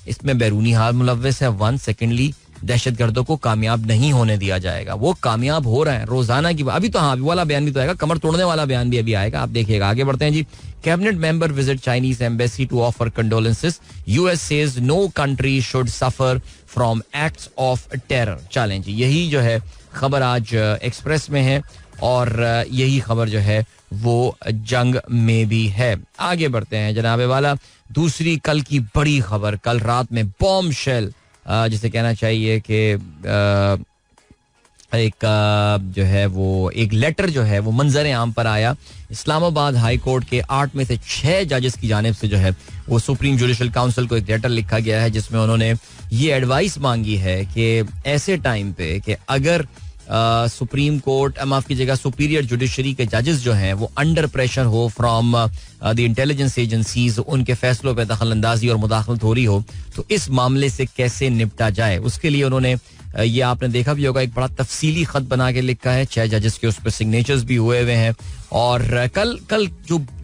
इसमें बैरूनी हाल मुलव्वस है. वन सेकेंडली दहशतगर्दों को कामयाब नहीं होने दिया जाएगा. वो कामयाब हो रहे हैं रोजाना की. अभी तो हाँ अभी वाला बयान भी तो आएगा, कमर तोड़ने वाला बयान भी अभी आएगा, आप देखिएगा. आगे बढ़ते हैं जी. Cabinet member visit Chinese embassy to offer condolences. US says no country should suffer from acts of terror. चलें जी, यही जो है खबर आज एक्सप्रेस में है और यही खबर जो है वो जंग में भी है. आगे बढ़ते हैं जनाबे वाला. दूसरी कल की बड़ी खबर, कल रात में बॉम्ब शेल जिसे कहना चाहिए कि एक जो है वो एक लेटर जो है वो मंजर आम पर आया. इस्लामाबाद हाई कोर्ट के 8 में से 6 जजेस की जानिब से जो है वो सुप्रीम जुडिशल काउंसिल को एक लेटर लिखा गया है जिसमें उन्होंने ये एडवाइस मांगी है कि ऐसे टाइम पे कि अगर सुप्रीम कोर्ट माफ कीजिएगा सुपीरियर जुडिशरी के जजेस जो हैं वो अंडर प्रेशर हो फ्रॉम द इंटेलिजेंस एजेंसीज, उनके फैसलों पे दखल अंदाजी और मुदाखलत हो रही हो, तो इस मामले से कैसे निपटा जाए. उसके लिए उन्होंने ये आपने देखा भी होगा एक बड़ा तफसीली खत बना के लिखा है. 6 जजेस के उस पर सिग्नेचर्स भी हुए हुए हैं. और कल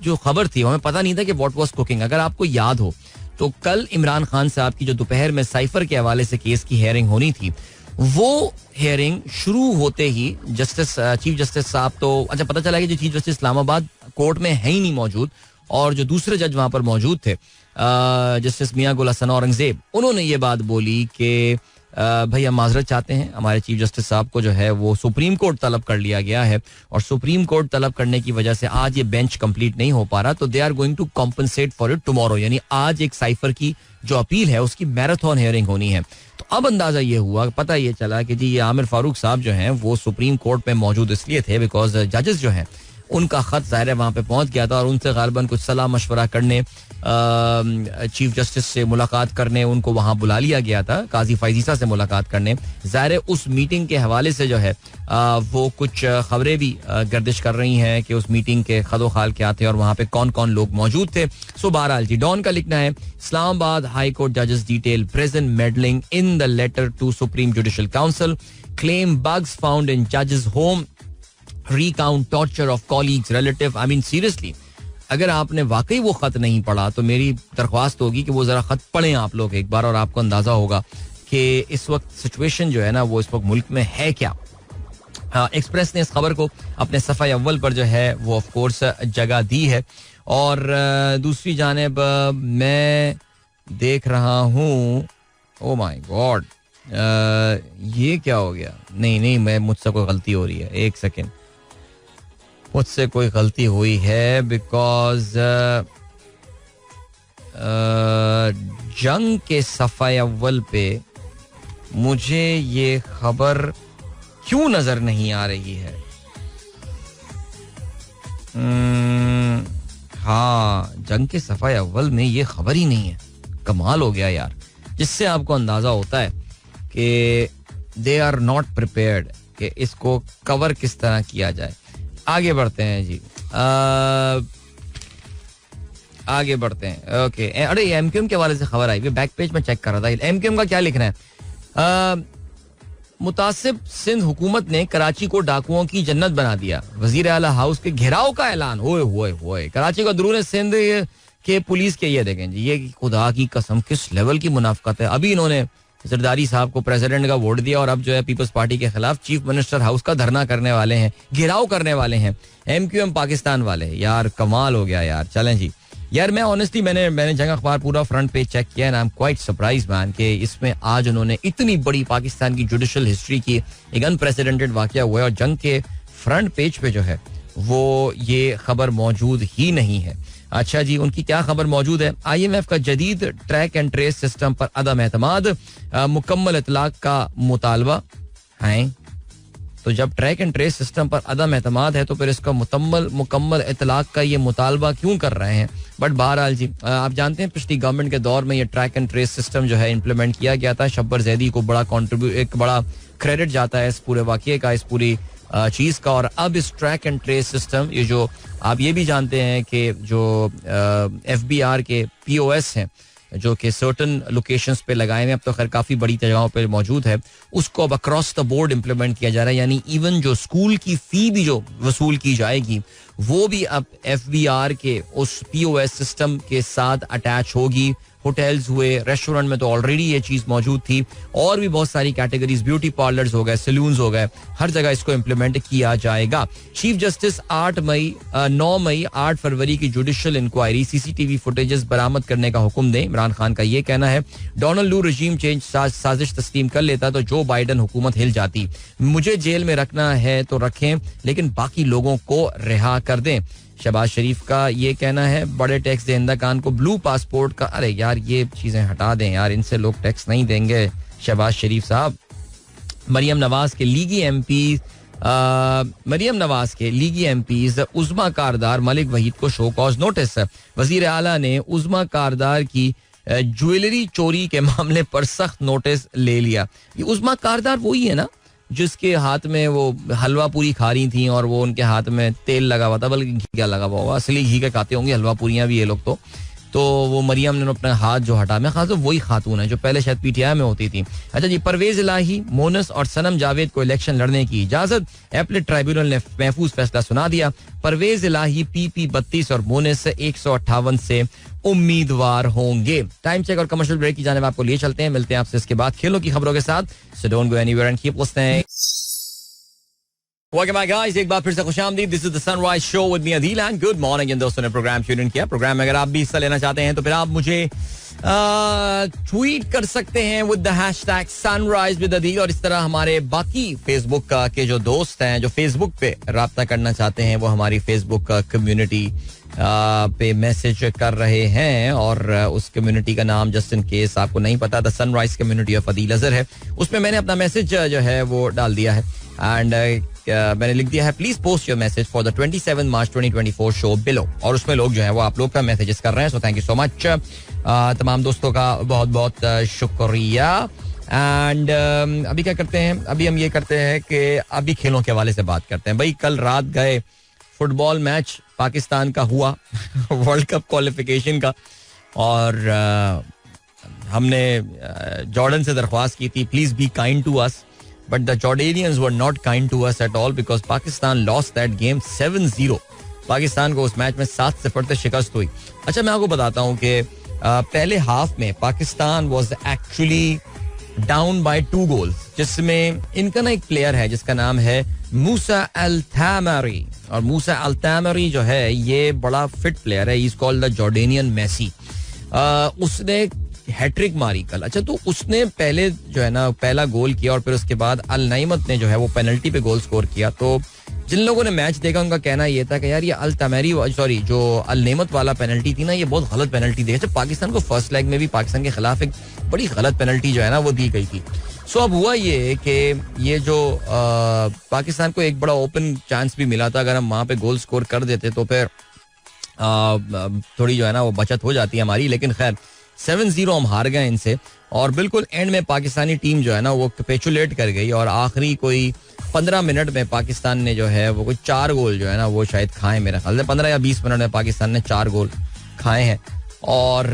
जो खबर थी हमें पता नहीं था कि व्हाट वाज कुकिंग. अगर आपको याद हो तो कल इमरान खान साहब की जो दोपहर में साइफर के हवाले से केस की हेयरिंग होनी थी, वो हेयरिंग शुरू होते ही चीफ जस्टिस साहब तो अच्छा पता चला कि जो चीफ जस्टिस इस्लामाबाद कोर्ट में है ही नहीं मौजूद और जो दूसरे जज वहां पर मौजूद थे जस्टिस मियां गुल हसन औरंगजेब, उन्होंने ये बात बोली कि भाई हम माजरत चाहते हैं, हमारे चीफ जस्टिस साहब को जो है वो सुप्रीम कोर्ट तलब कर लिया गया है और सुप्रीम कोर्ट तलब करने की वजह से आज ये बेंच कंप्लीट नहीं हो पा रहा, तो they are going to compensate for it tomorrow. यानी आज एक साइफर की जो अपील है उसकी मैराथन हियरिंग होनी है. तो अब अंदाजा ये हुआ, पता ये चला कि जी ये आमिर फारूक साहब जो हैं वो सुप्रीम कोर्ट में मौजूद इसलिए थे बिकॉज जजेस जो हैं उनका खत ज़ाहिर है वहाँ पे पहुँच गया था और उनसे गालिबन कुछ सलाह मशवरा करने, चीफ जस्टिस से मुलाकात करने उनको वहाँ बुला लिया गया था, काजी फैजीसा से मुलाकात करने. ज़ाहिर है उस मीटिंग के हवाले से जो है वो कुछ खबरें भी गर्दिश कर रही हैं कि उस मीटिंग के खदो खाल क्या थे और वहाँ पे कौन कौन लोग मौजूद थे. सो बहरहाल जी डॉन का लिखना है इस्लामाबाद हाई कोर्ट जजेस detail present meddling in the letter to supreme judicial council, claim bugs found in जजेस home, recount torture of colleagues relative. I mean seriously, अगर आपने वाकई वो खत नहीं पढ़ा तो मेरी दरख्वास्त होगी कि वो जरा खत पढ़ें आप लोग एक बार और आपको अंदाजा होगा कि इस वक्त सिचुएशन जो है ना वो इस वक्त मुल्क में है क्या. एक्सप्रेस ने इस खबर को अपने सफ़ा अव्वल पर जो है वो ऑफ कोर्स जगह दी है. और दूसरी जानिब मैं देख रहा हूँ, ओ माय गॉड ये क्या हो गया. नहीं मैं मुझसे कोई गलती हो रही है, एक सेकेंड, मुझसे कोई गलती हुई है बिकॉज जंग के सफ़ा अव्वल पे मुझे ये खबर क्यों नजर नहीं आ रही है. हाँ जंग के सफ़ा अव्वल में ये खबर ही नहीं है. कमाल हो गया यार, जिससे आपको अंदाजा होता है कि दे आर नॉट प्रिपेयर्ड कि इसको कवर किस तरह किया जाए. आगे बढ़ते हैं जी, आगे बढ़ते हैं. ओके अरे एमक्यूएम के हवाले से खबर आई, बैक पेज में चेक कर रहा था. एमक्यूएम का क्या लिखना है. मुतासिब सिंध हुकूमत ने कराची को डाकुओं की जन्नत बना दिया, वजीर आला हाउस के घेराव का ऐलान. होए कराची को दरून सिंध के पुलिस के ये देखें जी, ये खुदा की कसम किस लेवल की मुनाफकत है. अभी इन्होंने जरदारी साहब को प्रेसिडेंट का वोट दिया और अब जो है पीपल्स पार्टी के खिलाफ चीफ मिनिस्टर हाउस का धरना करने वाले हैं, घेराव करने वाले हैं एमक्यूएम पाकिस्तान वाले. यार कमाल हो गया यार. चलें जी यार, मैं ऑनेस्टली मैंने जंग अखबार पूरा फ्रंट पेज चेक किया and I am quite surprise man कि इसमें आज उन्होंने इतनी बड़ी पाकिस्तान की जुडिशल हिस्ट्री की एक अनप्रेसिडेंटेड वाकया हुआ है और जंग के फ्रंट पेज पे जो है वो ये खबर मौजूद ही नहीं है. अच्छा जी, उनकी क्या खबर मौजूद है? IMF का जदीद ट्रैक एंड ट्रेस सिस्टम पर अदम एतमाद, मुकम्मल इतलाक का मुतालबा है. तो जब ट्रैक एंड ट्रेस सिस्टम पर अदम एतमाद है तो फिर इसका मुकम्मल इतलाक का ये मुतालबा क्यों कर रहे हैं? बट बहरहाल जी, आप जानते हैं पिछली गवर्नमेंट के दौर में ये ट्रैक एंड ट्रेस सिस्टम जो है इम्प्लीमेंट किया गया था. शब्बर जैदी को एक बड़ा क्रेडिट जाता है इस पूरे वाकये का, इस पूरी चीज का. और अब इस ट्रैक एंड ट्रेस सिस्टम, ये जो आप ये भी जानते हैं कि जो FBR के POS हैं जो कि सर्टन लोकेशंस पे लगाए हुए, अब तो खैर काफी बड़ी जगहों पे मौजूद है, उसको अब अक्रॉस द बोर्ड इम्प्लीमेंट किया जा रहा है. यानी इवन जो स्कूल की फी भी जो वसूल की जाएगी वो भी अब FBR के उस POS सिस्टम के साथ अटैच होगी. होटल्स हुए, रेस्टोरेंट में तो ऑलरेडी ये चीज मौजूद थी, और भी बहुत सारी कैटेगरीज, ब्यूटी पार्लर्स हो गए, सैलून्स हो गए, हर जगह इसको इम्प्लीमेंट किया जाएगा. चीफ जस्टिस 9 मई 8 फरवरी की जुडिशियल इंक्वायरी CCTV फुटेजेस बरामद करने का हुक्म दें. इमरान खान का ये कहना है, डोनाल्ड लू रजीम चेंज साजिश तस्लीम कर लेता तो जो बाइडन हुकूमत हिल जाती. मुझे जेल में रखना है तो रखें, लेकिन बाकी लोगों को रिहा कर दें. शहबाज शरीफ का ये कहना है, बड़े टैक्स देंदा खान को ब्लू पासपोर्ट का, अरे यार ये चीजें हटा दें यार, इनसे लोग टैक्स नहीं देंगे शहबाज शरीफ साहब. मरियम नवाज के लीगी एमपीज उज़्मा कारदार मलिक वहीद को शो कॉज नोटिस. वजीर आला ने उज़्मा कारदार की ज्वेलरी चोरी के मामले पर सख्त नोटिस ले लिया. ये उज़्मा कारदार वही है ना जिसके हाथ में वो हलवा पूरी खा रही थी और वो उनके हाथ में तेल लगा हुआ था, बल्कि घी का लगा हुआ होगा, असली घी के खाते होंगे हलवा पूरियां भी ये लोग. तो वो मरियम ने अपना हाथ जो हटा, मैं खास वही खातून है जो पहले शायद PTI में होती थी. अच्छा जी, परवेज इलाही, मोनस और सनम जावेद को इलेक्शन लड़ने की इजाजत. एपलेट ट्राइब्यूनल ने महफूज फैसला सुना दिया. परवेज इलाही PP 32 और मोनस 158 से उम्मीदवार होंगे. टाइम चेक और कमर्शियल ब्रेक की जानिब आपको लिए चलते हैं. मिलते हैं आपसे इसके बाद खेलों की खबरों के साथ. So don't go anywhere and keep listening. Welcome back guys, एक बार फिर से खुशामदीद. This is the Sunrise Show with me Adil and good morning. इन दोस्तों ने प्रोग्राम ट्यून इन किया. प्रोग्राम में अगर आप भी हिस्सा लेना चाहते हैं तो फिर आप मुझे ट्वीट कर सकते हैं with the hashtag Sunrise with Adil. और इस तरह हमारे बाकी फेसबुक के जो दोस्त हैं जो फेसबुक पे राब्ता करना चाहते हैं वो हमारी फेसबुक कम्युनिटी पे मैसेज कर रहे हैं. और उस कम्युनिटी का नाम जस्ट इन केस आपको नहीं पता, the sunrise community of Adeel Azhar है. उसमें मैंने अपना मैसेज जो है वो डाल दिया है एंड मैंने लिख दिया है, please post your message for the 27 March 2024 show below. और उसमें लोग जो है वो आप लोग का मैसेजेस कर रहे हैं. So thank you so much तमाम दोस्तों का बहुत बहुत शुक्रिया. एंड अभी क्या करते हैं, अभी हम ये करते हैं कि अभी खेलों के हवाले से बात करते हैं. भाई कल रात गए फुटबॉल मैच पाकिस्तान का हुआ वर्ल्ड कप क्वालिफिकेशन का, और हमने जॉर्डन से दरख्वास्त की थी please be kind to us, but the Jordanians were not kind to us at all because Pakistan lost that game 7-0. Pakistan को उस मैच में 7-0 से शिकस्त हुई. अच्छा मैं आपको बताता हूँ कि पहले हाफ में Pakistan was actually down by 2 goals, जिसमें इनका ना एक प्लेयर है जिसका नाम है मूसा अल-थामरी. और मूसा अल-थामरी जो है ये बड़ा फिट प्लेयर है, he is called the Jordanian Messi. उसने हैट्रिक मारी कल. अच्छा तो उसने पहले जो है ना पहला गोल किया और फिर उसके बाद अल नईमत ने जो है वो पेनल्टी पे गोल स्कोर किया. तो जिन लोगों ने मैच देखा उनका कहना ये था कि यार ये जो अल नईमत वाला पेनल्टी थी ना ये बहुत गलत पेनल्टी दी. पाकिस्तान को फर्स्ट लेग में भी पाकिस्तान के खिलाफ एक बड़ी गलत पेनल्टी जो है ना वो दी गई थी. सो अब हुआ ये कि ये जो पाकिस्तान को एक बड़ा ओपन चांस भी मिला था, अगर हम वहां पे गोल स्कोर कर देते तो फिर थोड़ी जो है ना वो बचत हो जाती है हमारी. लेकिन खैर 7-0 हम हार गए इनसे, और बिल्कुल एंड में पाकिस्तानी टीम जो है ना वो कैपिचुलेट कर गई. और आखिरी कोई 15 मिनट में पाकिस्तान ने जो है वो कोई 4 गोल जो है ना वो शायद खाए, मेरे ख्याल से 15 या 20 मिनट में पाकिस्तान ने 4 गोल खाए हैं. और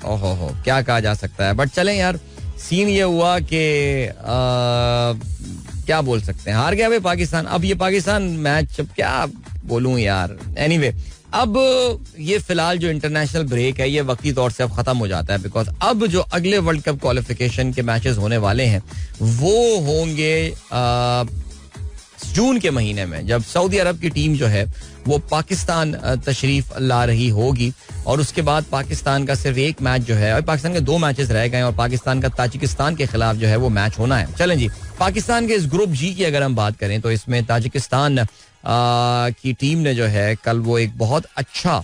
ओहो क्या कहा जा सकता है. बट चलें यार, सीन ये हुआ कि क्या बोल सकते हैं, हार गया भाई पाकिस्तान. अब ये पाकिस्तान मैच अब क्या बोलूं यार. एनीवे अब ये फिलहाल जो इंटरनेशनल ब्रेक है ये वक्ती तौर से अब खत्म हो जाता है, बिकॉज अब जो अगले वर्ल्ड कप क्वालिफिकेशन के मैचेस होने वाले हैं वो होंगे जून के महीने में, जब सऊदी अरब की टीम जो है वो पाकिस्तान तशरीफ ला रही होगी. और उसके बाद पाकिस्तान का सिर्फ एक मैच जो है, और पाकिस्तान के 2 मैचेस रह गए और पाकिस्तान का ताजिकिस्तान के खिलाफ जो है वो मैच होना है. चलें जी, पाकिस्तान के इस ग्रुप जी की अगर हम बात करें तो इसमें ताजिकिस्तान की टीम ने जो है कल वो एक बहुत अच्छा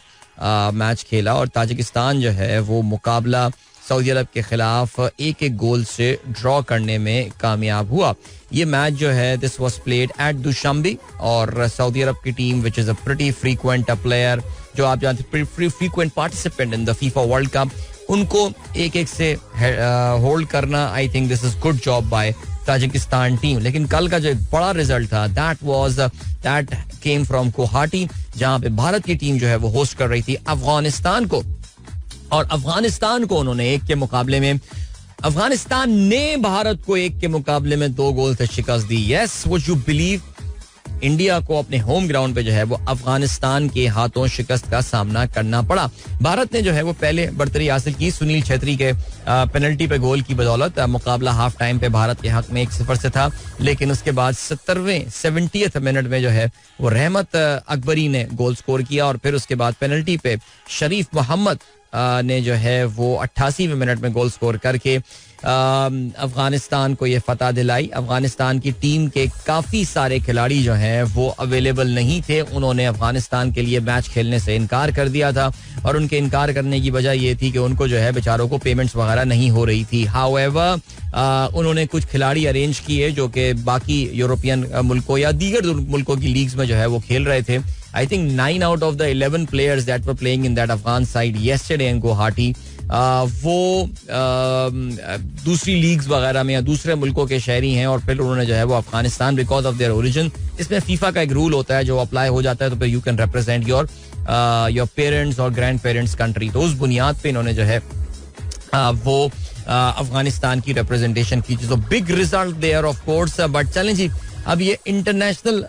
मैच खेला और ताजिकिस्तान जो है वो मुकाबला सऊदी अरब के खिलाफ 1-1 गोल से ड्रॉ करने में कामयाब हुआ. ये मैच जो है this was played at Dushanbe और सऊदी अरब की team which is a pretty frequent player, जो आप जानते हैं frequent participant in the FIFA world cup, उनको 1-1 से होल्ड करना, आई think this is good job by Tajikistan team. लेकिन कल का जो एक बड़ा रिजल्ट था दैट केम फ्रॉम गुवाहाटी, जहां पे भारत की टीम जो है वो होस्ट कर रही थी अफगानिस्तान को, और अफगानिस्तान को उन्होंने 1 के मुकाबले में, अफगानिस्तान ने भारत को 1 के मुकाबले में 2 गोल से शिकस्त दी. Yes, would you believe, India को अपने होम ग्राउंड पे जो है वो अफगानिस्तान के हाथों शिकस्त का सामना करना पड़ा. भारत ने जो है वो पहले बढ़तरी हासिल की सुनील छेत्री के पेनल्टी पे गोल की बदौलत. मुकाबला हाफ टाइम पे भारत के हक में 1-0 से था, लेकिन उसके बाद 70वें मिनट में जो है वो रहमत अकबरी ने गोल स्कोर किया और फिर उसके बाद पेनल्टी पे शरीफ मोहम्मद ने जो है वो 88वें मिनट में गोल स्कोर करके अफगानिस्तान को ये फतह दिलाई. अफगानिस्तान की टीम के काफ़ी सारे खिलाड़ी जो हैं वो अवेलेबल नहीं थे. उन्होंने अफगानिस्तान के लिए मैच खेलने से इनकार कर दिया था और उनके इनकार करने की वजह ये थी कि उनको जो है बेचारों को पेमेंट्स वगैरह नहीं हो रही थी. हाउएवर उन्होंने कुछ खिलाड़ी अरेंज किए जो कि बाकी यूरोपियन मुल्कों या दीगर मुल्कों की लीग्स में जो है वो खेल रहे थे. I think 9 out of the 11 players that were playing in that Afghan side yesterday in Guwahati वो दूसरी लीग्स वगैरह में या दूसरे मुल्कों के शहरी हैं और फिर उन्होंने जो है वो Afghanistan because of their origin, इसमें फीफा का एक रूल होता है जो अप्लाई हो जाता है तो फिर you can represent your parents और ग्रैंड पेरेंट्स कंट्री. तो उस बुनियाद पे इन्होंने जो है वो अफगानिस्तान की रिप्रेजेंटेशन की. तो big result there of course. But चलें जी, अब ये इंटरनेशनल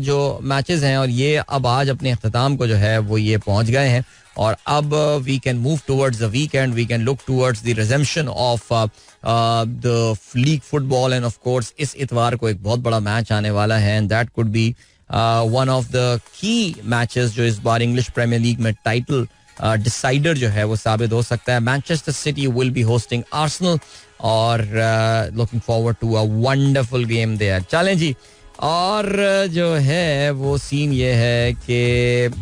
जो मैचेस हैं और ये अब आज अपने अख्ताम को जो है वो ये पहुंच गए हैं और अब we can move towards the weekend, we can look towards the resumption of the league football. And of course इस इतवार को एक बहुत बड़ा मैच आने वाला है and that could be one of the key matches जो इस बार इंग्लिश प्रीमियर लीग में टाइटल डिसाइडर जो है वो साबित हो सकता है. Manchester City will be hosting Arsenal और looking forward to a wonderful game there. चलें जी, और जो है वो सीन ये है कि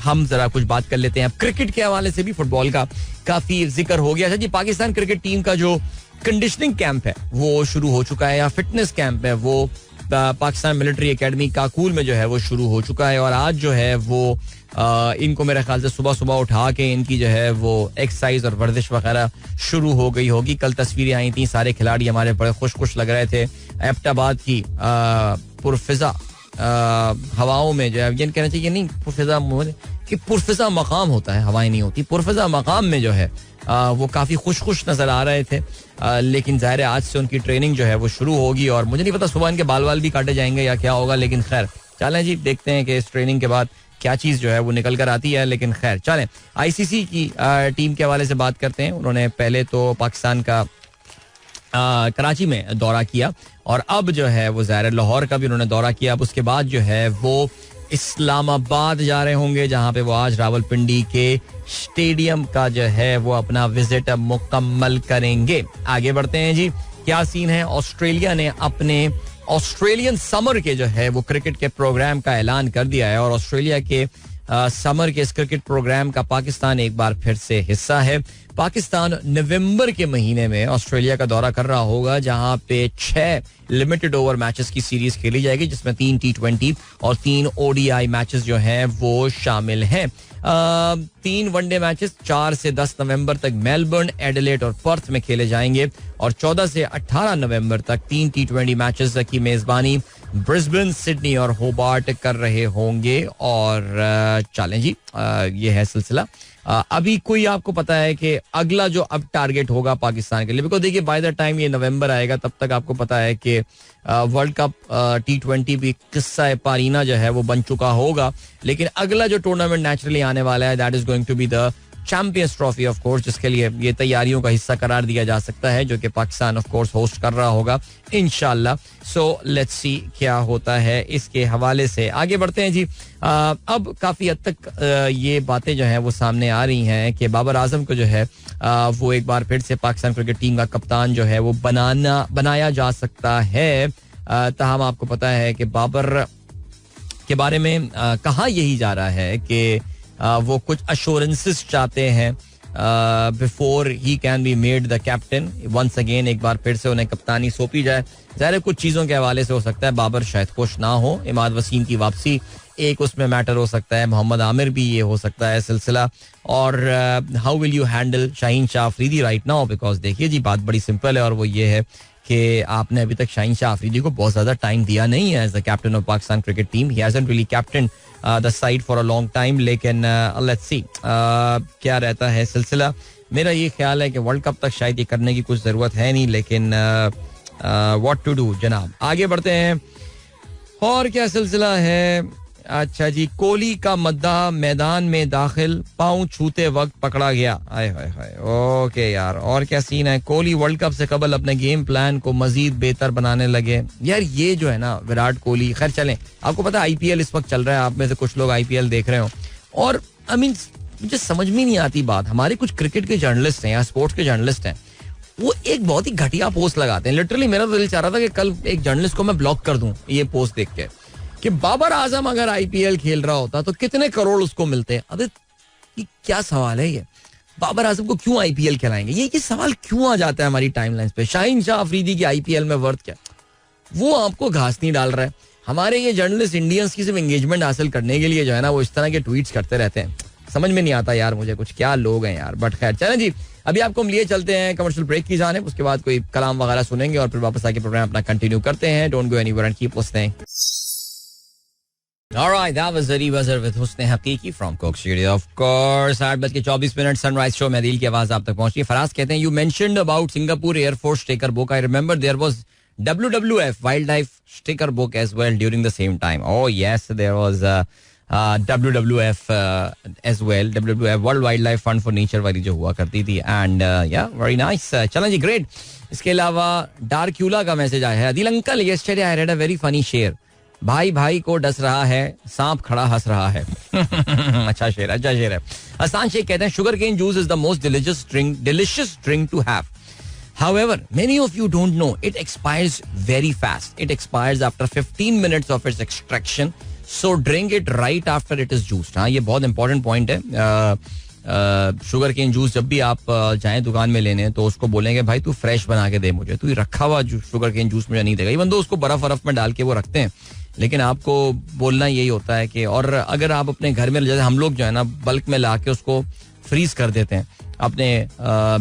हम जरा कुछ बात कर लेते हैं. अब क्रिकेट के हवाले से भी फुटबॉल का काफी जिक्र हो गया. अच्छा जी, पाकिस्तान क्रिकेट टीम का जो कंडीशनिंग कैंप है वो शुरू हो चुका है, या फिटनेस कैंप है वो पाकिस्तान मिलिट्री एकेडमी काकूल में जो है वो शुरू हो चुका है. और आज जो है वो इनको मेरे ख्याल से सुबह सुबह उठा के इनकी जो है वो एक्सरसाइज और वर्जिश वगैरह शुरू हो गई होगी. कल तस्वीरें आई थी, सारे खिलाड़ी हमारे बड़े खुश लग रहे थे. एबटाबाद की पुरफिजा हवाओं में जो है, ये कहना चाहिए नहीं पुरफिजा कि पुरफिजा मकाम होता है, हवाएं नहीं होती. पुरफिजा मकाम में जो है वो काफी खुश नजर आ रहे थे. लेकिन जाहिर है आज से उनकी ट्रेनिंग जो है वो शुरू होगी और मुझे नहीं पता सुबह इनके बाल भी काटे जाएंगे या क्या होगा. लेकिन खैर चलें जी, देखते हैं कि इस ट्रेनिंग के बाद क्या चीज जो है वो निकल कर आती है. लेकिन खैर चलें, आईसीसी की टीम के हवाले से बात करते हैं. उन्होंने पहले तो पाकिस्तान का कराची में दौरा किया और अब जो है वो ज़ाहिर लाहौर का भी उन्होंने दौरा किया. अब उसके बाद जो है वो इस्लामाबाद जा रहे होंगे, जहां पे वो आज रावलपिंडी के स्टेडियम का जो है वो अपना विजिट मुकम्मल करेंगे. आगे बढ़ते हैं जी, क्या सीन है. ऑस्ट्रेलिया ने अपने ऑस्ट्रेलियन समर के जो है वो क्रिकेट के प्रोग्राम का ऐलान कर दिया है और ऑस्ट्रेलिया के समर के इस क्रिकेट प्रोग्राम का पाकिस्तान एक बार फिर से हिस्सा है. पाकिस्तान नवंबर के महीने में ऑस्ट्रेलिया का दौरा कर रहा होगा, जहां पे 6 लिमिटेड ओवर मैचेस की सीरीज खेली जाएगी, जिसमें 3 T20 और 3 ODI मैचेस जो हैं वो शामिल हैं. 3 वनडे मैचेस 4 से 10 नवंबर तक मेलबर्न, एडिलेड और पर्थ में खेले जाएंगे और 14 से 18 नवंबर तक 3 T20 मैचेस की मेजबानी ब्रिस्बेन, सिडनी और होबार्ट कर रहे होंगे. और चलें जी, ये है सिलसिला. अभी कोई आपको पता है कि अगला जो अब टारगेट होगा पाकिस्तान के लिए, बिकॉज देखिए बाय द टाइम ये नवंबर आएगा तब तक आपको पता है कि वर्ल्ड कप T20 भी किस्सा पारीना जो है वो बन चुका होगा. लेकिन अगला जो टूर्नामेंट नेचुरली आने वाला है that is going to be the champions trophy of course, जिसके लिए ये तैयारियों का हिस्सा करार दिया जा सकता है, जो कि पाकिस्तान ऑफ कोर्स होस्ट कर रहा होगा इंशाल्लाह. सो लेट्स सी क्या होता है इसके हवाले से. आगे बढ़ते हैं जी. अब काफी हद तक ये बातें जो है वो सामने आ रही हैं कि बाबर आजम को जो है वो एक बार फिर से पाकिस्तान क्रिकेट टीम का कप्तान जो है वो बनाया जा सकता है. ताहम आपको पता है कि बाबर के बारे में कहा यही जा रहा है कि वो कुछ अश्योरेंसेस चाहते हैं before he can be made the captain once again. एक बार फिर से उन्हें कप्तानी सौंपी जाए. ज़ाहिर कुछ चीज़ों के हवाले से हो सकता है बाबर शायद खुश ना हो. इमाद वसीम की वापसी एक उसमें मैटर हो सकता है. मोहम्मद आमिर भी ये हो सकता है सिलसिला. और how will you handle Shaheen Shah Afridi right now, because देखिए जी बात बड़ी सिंपल है और वो ये है कि आपने अभी तक शाहीन शाह अफरीदी को बहुत ज्यादा टाइम दिया नहीं है as the captain of Pakistan cricket team. He hasn't really captain the side for a long time. लेकिन लेट्स सी क्या रहता है सिलसिला. मेरा ये ख्याल है कि वर्ल्ड कप तक शायद ये करने की कुछ जरूरत है नहीं, लेकिन व्हाट टू डू जनाब. आगे बढ़ते हैं और क्या सिलसिला है. अच्छा जी, कोहली का मद्दा मैदान में दाखिल, पांव छूते वक्त पकड़ा गया. आए हाय हाय. ओके यार, और क्या सीन है. कोहली वर्ल्ड कप से कबल अपने गेम प्लान को मजीद बेहतर बनाने लगे. यार ये जो है ना विराट कोहली, खैर चलें, आपको पता है आईपीएल इस वक्त चल रहा है. आप में से कुछ लोग आईपीएल देख रहे हो और आई मीन मुझे समझ में नहीं आती बात. हमारे कुछ क्रिकेट के जर्नलिस्ट हैं या स्पोर्ट्स के जर्नलिस्ट हैं, वो एक बहुत ही घटिया पोस्ट लगाते हैं. लिटरली मेरा तो दिल चाह रहा था कि कल एक जर्नलिस्ट को मैं ब्लॉक कर दूं ये पोस्ट देख के कि बाबर आजम अगर आईपीएल खेल रहा होता तो कितने करोड़ उसको मिलते. अबे ये क्या सवाल है. ये बाबर आजम को क्यों आईपीएल खिलाएंगे, ये सवाल क्यों आ जाता है हमारी टाइमलाइंस पे. शाहीन शाह अफरीदी की आईपीएल में वर्थ क्या, वो आपको घास नहीं डाल रहा है. हमारे ये जर्नलिस्ट इंडियंस की सिर्फ एंगेजमेंट हासिल करने के लिए जो है ना वो इस तरह के ट्वीट्स करते रहते हैं. समझ में नहीं आता यार मुझे कुछ, क्या लोग हैं यार. बट खैर चलें जी, अभी आपको हम लिए चलते हैं कमर्शियल ब्रेक की जानिब. उसके बाद कोई कलाम वगैरह सुनेंगे और फिर वापस आके प्रोग्राम अपना कंटिन्यू करते हैं. Don't go anywhere and keep listening. Alright, that was Zari Buzzer with Husn Haqiqi from Coke Studio. Of course, 8:24 sunrise show में दिल की आवाज आप तक पहुंची. फराज कहते हैं, you mentioned about Singapore Air Force sticker book. I remember there was WWF Wildlife sticker book as well during the same time. Oh yes, there was WWF as well. WWF World Wildlife Fund for Nature वाली जो हुआ करती थी. And yeah, very nice. चलें जी, great. इसके अलावा डार्क्यूला का मैसेज आया है. दिल uncle, yesterday I read a very funny share. भाई भाई को डस रहा है, सांप खड़ा हंस रहा है. अच्छा शेर है. हसन शेख कहते हैं, sugar cane juice is the most delicious drink to have. However, many of you don't know it expires very fast. It expires after 15 minutes of its extraction. So drink it right after it is juiced. हाँ, ये बहुत इंपॉर्टेंट पॉइंट है. शुगर केन जूस जब भी आप जाएं दुकान में लेने तो उसको बोलेंगे भाई तू फ्रेश बना के दे मुझे, तू रखा हुआ शुगर केन जूस मुझे नहीं देगा. इवन तो उसको बर्फ में डाल के वो रखते हैं, लेकिन आपको बोलना यही होता है कि, और अगर आप अपने घर में, जैसे हम लोग जो है ना बल्क में ला के उसको फ्रीज कर देते हैं अपने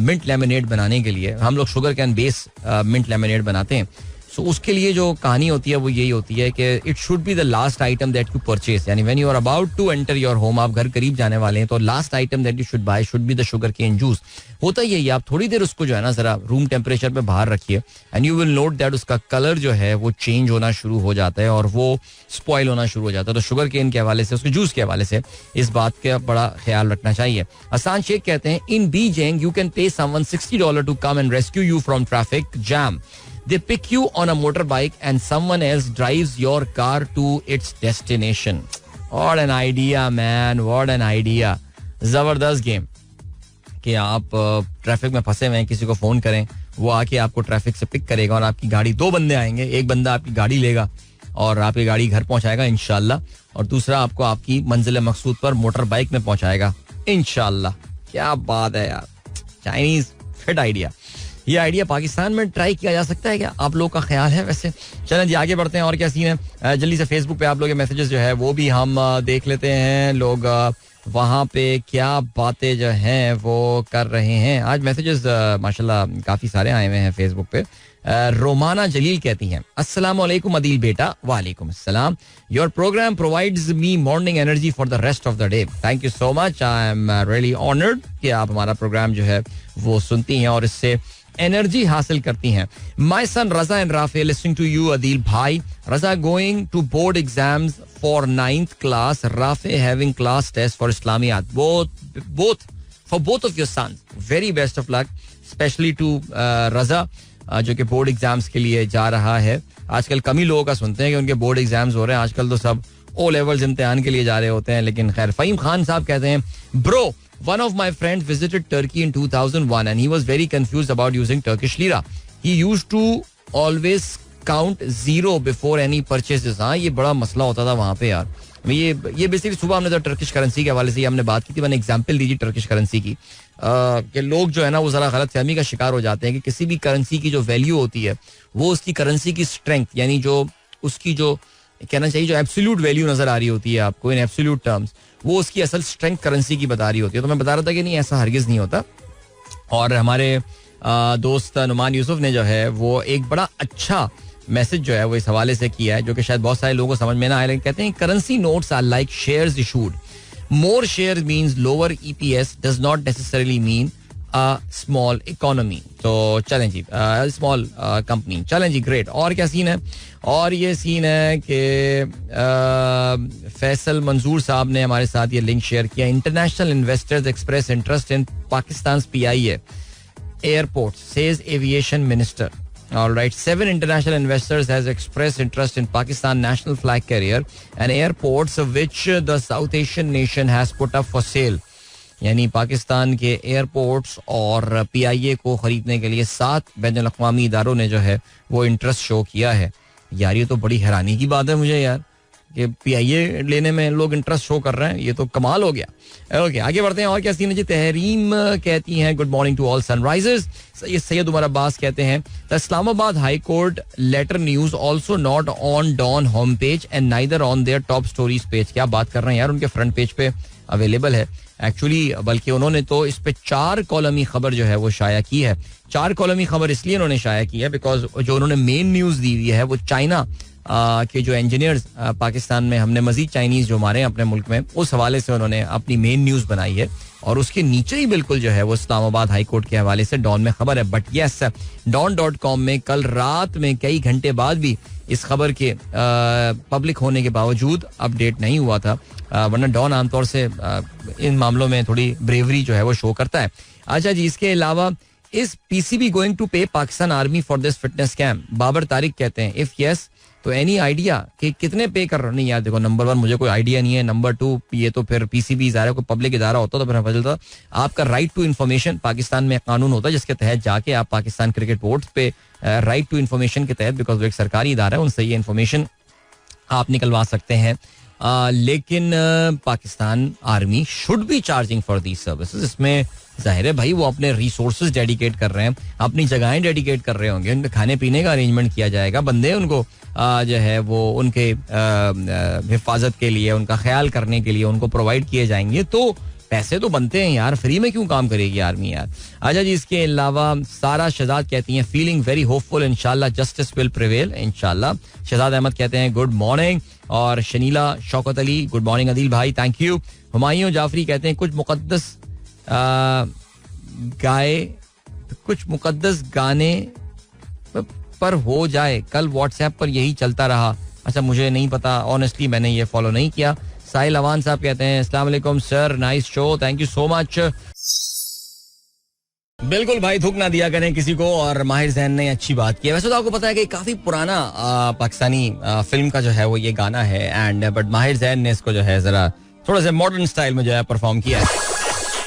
मिंट लेमनेड बनाने के लिए. हम लोग sugar cane base mint lemonade बनाते हैं. सो उसके लिए जो कहानी होती है वो यही होती है कि it should be the last item that you purchase. यानी when you are about to enter your home, आप घर करीब जाने वाले हैं, तो last item that you should buy should be the sugar cane juice. होता यही, आप थोड़ी देर उसको जो है ना जरा रूम टेम्परेचर पे बाहर रखिए and you will note that उसका कलर जो है वो चेंज होना शुरू हो जाता है और वो स्पॉइल होना शुरू हो जाता है. तो शुगर केन के हवाले से, उसके जूस के हवाले से इस बात का बड़ा ख्याल रखना चाहिए. हसन शेख कहते हैं, in Beijing you can pay someone $60 to come and rescue you from traffic jam. They pick you on a motorbike and someone else drives your car to its destination. What an idea, man. What an idea. जबरदस्त गेम कि आप ट्रैफिक में फंसे हुए हैं, किसी को फोन करें, वो आके आपको ट्रैफिक से पिक करेगा और आपकी गाड़ी, 2 बंदे आएंगे, एक बंदा आपकी गाड़ी लेगा और आपकी गाड़ी घर पहुंचाएगा इंशाल्लाह, और दूसरा आपको आपकी मंजिल मकसूद पर मोटर बाइक में पहुंचाएगा इंशाल्लाह. क्या बात है यार, चाइनीज फिट आइडिया. ये आइडिया पाकिस्तान में ट्राई किया जा सकता है क्या, आप लोग का ख्याल है वैसे. चलें जी आगे बढ़ते हैं और क्या सीन है. जल्दी से फेसबुक पे आप लोग के मैसेजेस जो है वो भी हम देख लेते हैं. लोग वहाँ पे क्या बातें जो हैं वो कर रहे हैं. आज मैसेजेस माशाल्लाह काफ़ी सारे आए हुए हैं फेसबुक पे. रोमाना जलील कहती हैं, अस्सलाम वालेकुम अदील बेटा. वालेकुम अस्सलाम. Your programme provides me morning energy for the rest of the day. Thank you so much. I am really honoured कि आप हमारा प्रोग्राम जो है वो सुनती हैं और इससे एनर्जी हासिल करती हैं. My son Raza and Rafay listening to you Adeel भाई. Raza going to board exams for 9th class. Rafay having class test for Islamiat. Both for both of your sons, very best of luck, specially to Raza जो कि बोर्ड एग्जाम्स के लिए जा रहा है. आजकल कम ही लोगों का सुनते हैं कि उनके बोर्ड एग्जाम्स हो रहे हैं. आजकल तो सब ओ लेवल्स इम्तिहान के लिए जा रहे होते हैं. लेकिन खैर, फहीम खान साहब कहते हैं, bro, one of my friends visited Turkey in 2001 and he was very confused about using Turkish lira. He used to always count zero before any purchases. हाँ, ये बड़ा मसला होता था वहाँ पे यार. ये बेसिकली सुबह हमने तो टर्किश करेंसी के हवाले से हमने बात की थी. मैंने एग्जांपल दी थी टर्किश करेंसी की कि लोग जो है ना वो जरा गलत फहमी का शिकार हो जाते हैं कि किसी भी करेंसी की जो वैल्यू होती है वो उसकी करेंसी की स्ट्रेंथ, यानी जो उसकी जो कहना चाहिए जो एब्सोल्यूट वैल्यू नजर आ रही होती है आपको इन एब्सोल्यूट टर्म्स, वो उसकी असल स्ट्रेंथ करेंसी की बता रही होती है. तो मैं बता रहा था कि नहीं, ऐसा हरगिज नहीं होता. और हमारे दोस्त नुमान यूसुफ ने जो है वो एक बड़ा अच्छा मैसेज जो है वो इस हवाले से किया है, जो कि शायद बहुत सारे लोगों को समझ में ना आए. लेकिन कहते हैं currency notes are like shares issued. More share means lower EPS, does not necessarily mean small economy. तो चलें जी, स्मॉल कंपनी. चलें जी, ग्रेट. और क्या सीन है? और ये सीन है कि फैसल मंजूर साहब ने हमारे साथ ये लिंक शेयर किया. International investors express interest in Pakistan PIA airport, says aviation minister. All right, 7 international investors has expressed interest in Pakistan national flag carrier and airports which the South Asian nation has put up for sale. यानी पाकिस्तान के एयरपोर्ट्स और PIA को खरीदने के लिए 7 बैनुल अक़वामी इदारों ने जो है वो इंटरेस्ट शो किया है. यार ये तो बड़ी हैरानी की बात है मुझे यार कि PIA लेने में लोग इंटरेस्ट शो कर रहे हैं. ये तो कमाल हो गया. ओके, आगे बढ़ते हैं. और क्या सीन है जी? तहरीम कहती हैं, good morning to all sunrisers. ये सैयद उमर अब्बास कहते हैं, the Islamabad high court letter news also not on Dawn home page and neither on their top stories page. क्या बात कर रहे हैं यार, उनके फ्रंट पेज पे अवेलेबल है एक्चुअली. बल्कि उन्होंने तो इस पे 4 कॉलमी खबर जो है वो शाया की है. 4 कॉलमी खबर इसलिए उन्होंने शाया की है बिकॉज जो उन्होंने मेन न्यूज दी हुई है वो चाइना के जो इंजीनियर्स पाकिस्तान में, हमने मजीद चाइनीज जो मारे हैं अपने मुल्क में, उस हवाले से उन्होंने अपनी मेन न्यूज बनाई है. और उसके नीचे ही बिल्कुल जो है वो इस्लामाबाद हाई कोर्ट के हवाले से डॉन में खबर है. बट यस, don.com में कल रात में कई घंटे बाद भी इस खबर के पब्लिक होने के बावजूद अपडेट नहीं हुआ था. वरना डॉन आमतौर से इन मामलों में थोड़ी ब्रेवरी जो है वो शो करता है. अच्छा जी, इसके अलावा is PCB going to pay Pakistan army for this fitness camp? Babar Tariq कहते हैं, इफ यस तो एनी आइडिया कि कितने पे कर रहे? नहीं यार देखो, नंबर 1 मुझे कोई आइडिया नहीं है. नंबर 2, ये तो फिर PCB इदारा कोई पब्लिक इदारा होता तो फिर पता चलता. आपका राइट टू इन्फॉर्मेशन पाकिस्तान में कानून होता है जिसके तहत जाके आप पाकिस्तान क्रिकेट बोर्ड पे राइट टू इन्फॉर्मेशन के तहत, बिकॉज वो एक सरकारी इदारा है, उनसे ये इन्फॉर्मेशन आप निकलवा सकते हैं. लेकिन Pakistan army should be charging for these services. इसमें जाहिर है भाई वो अपने रिसोर्सेज डेडिकेट कर रहे हैं, अपनी जगहें डेडिकेट कर रहे होंगे, उनके खाने पीने का अरेंजमेंट किया जाएगा, बंदे उनको जो है वो उनके हिफाजत के लिए, उनका ख्याल करने के लिए उनको प्रोवाइड किए जाएंगे. तो पैसे तो बनते हैं यार, फ्री में क्यों काम करेगी आर्मी यार. अच्छा जी, इसके अलावा सारा शहजाद कहती हैं, फीलिंग वेरी होपफुल, इंशाल्लाह जस्टिस विल प्रिवेल, इंशाल्लाह. शहजाद अहमद कहते हैं गुड मॉर्निंग. और शनीला शौकत अली, गुड मॉर्निंग अदील भाई, थैंक यू. हुमायूं जाफरी कहते हैं कुछ मुकद्दस गाने पर हो जाए, कल व्हाट्सएप पर यही चलता रहा. अच्छा, मुझे नहीं पता ऑनेस्टली, मैंने ये फॉलो नहीं किया. साहिल अवान साहब कहते हैं अस्सलाम वालेकुम sir, nice show, thank you so much. बिल्कुल भाई, धुक ना दिया करें किसी को. और माहिर जैन ने अच्छी बात की. वैसे तो आपको पता है कि काफी पुराना पाकिस्तानी फिल्म का जो है वो ये गाना है, एंड बट माहिर जैन ने इसको जो है जरा थोड़ा सा मॉडर्न स्टाइल में जो है परफॉर्म किया है.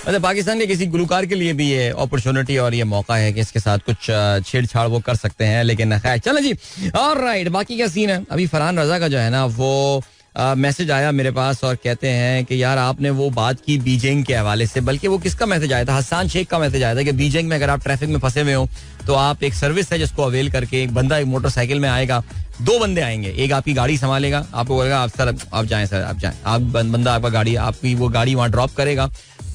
मतलब पाकिस्तान के किसी गुलकार के लिए भी ये अपॉर्चुनिटी और ये मौका है कि इसके साथ कुछ छेड़छाड़ वो कर सकते हैं. लेकिन खैर चलो जी, ऑलराइट. बाकी क्या सीन है? अभी फरहान रजा का जो है ना वो मैसेज आया मेरे पास और कहते हैं कि यार आपने वो बात की बीजिंग के हवाले से, बल्कि वो किसका मैसेज आया था? हसन शेख का मैसेज आया था कि बीजिंग में अगर आप ट्रैफिक में फंसे हुए हो तो आप एक सर्विस है जिसको अवेल करके, एक बंदा एक मोटरसाइकिल में आएगा, 2 बंदे आएंगे, एक आपकी गाड़ी संभालेगा, आपको बोलेगा आप सर आप जाएं सर आप जाएं, आप बंदा आपका गाड़ी, आपकी वो गाड़ी वहाँ ड्रॉप करेगा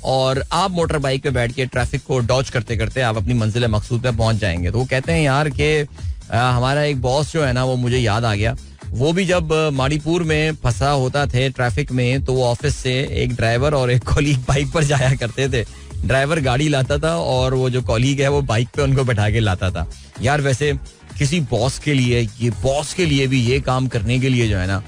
और आप मोटर बाइक पे बैठ के ट्रैफिक को डॉज करते करते आप अपनी मंजिल मकसूद पे पहुंच जाएंगे. तो वो कहते हैं यार कि हमारा एक बॉस जो है ना वो मुझे याद आ गया, वो भी जब माड़ीपुर में फंसा होता थे ट्रैफिक में तो वो ऑफिस से एक ड्राइवर और एक कॉलीग बाइक पर जाया करते थे. ड्राइवर गाड़ी लाता था और वो जो कॉलीग है वो बाइक पे उनको बैठा के लाता था. यार वैसे किसी बॉस के लिए भी ये काम करने के लिए जो है ना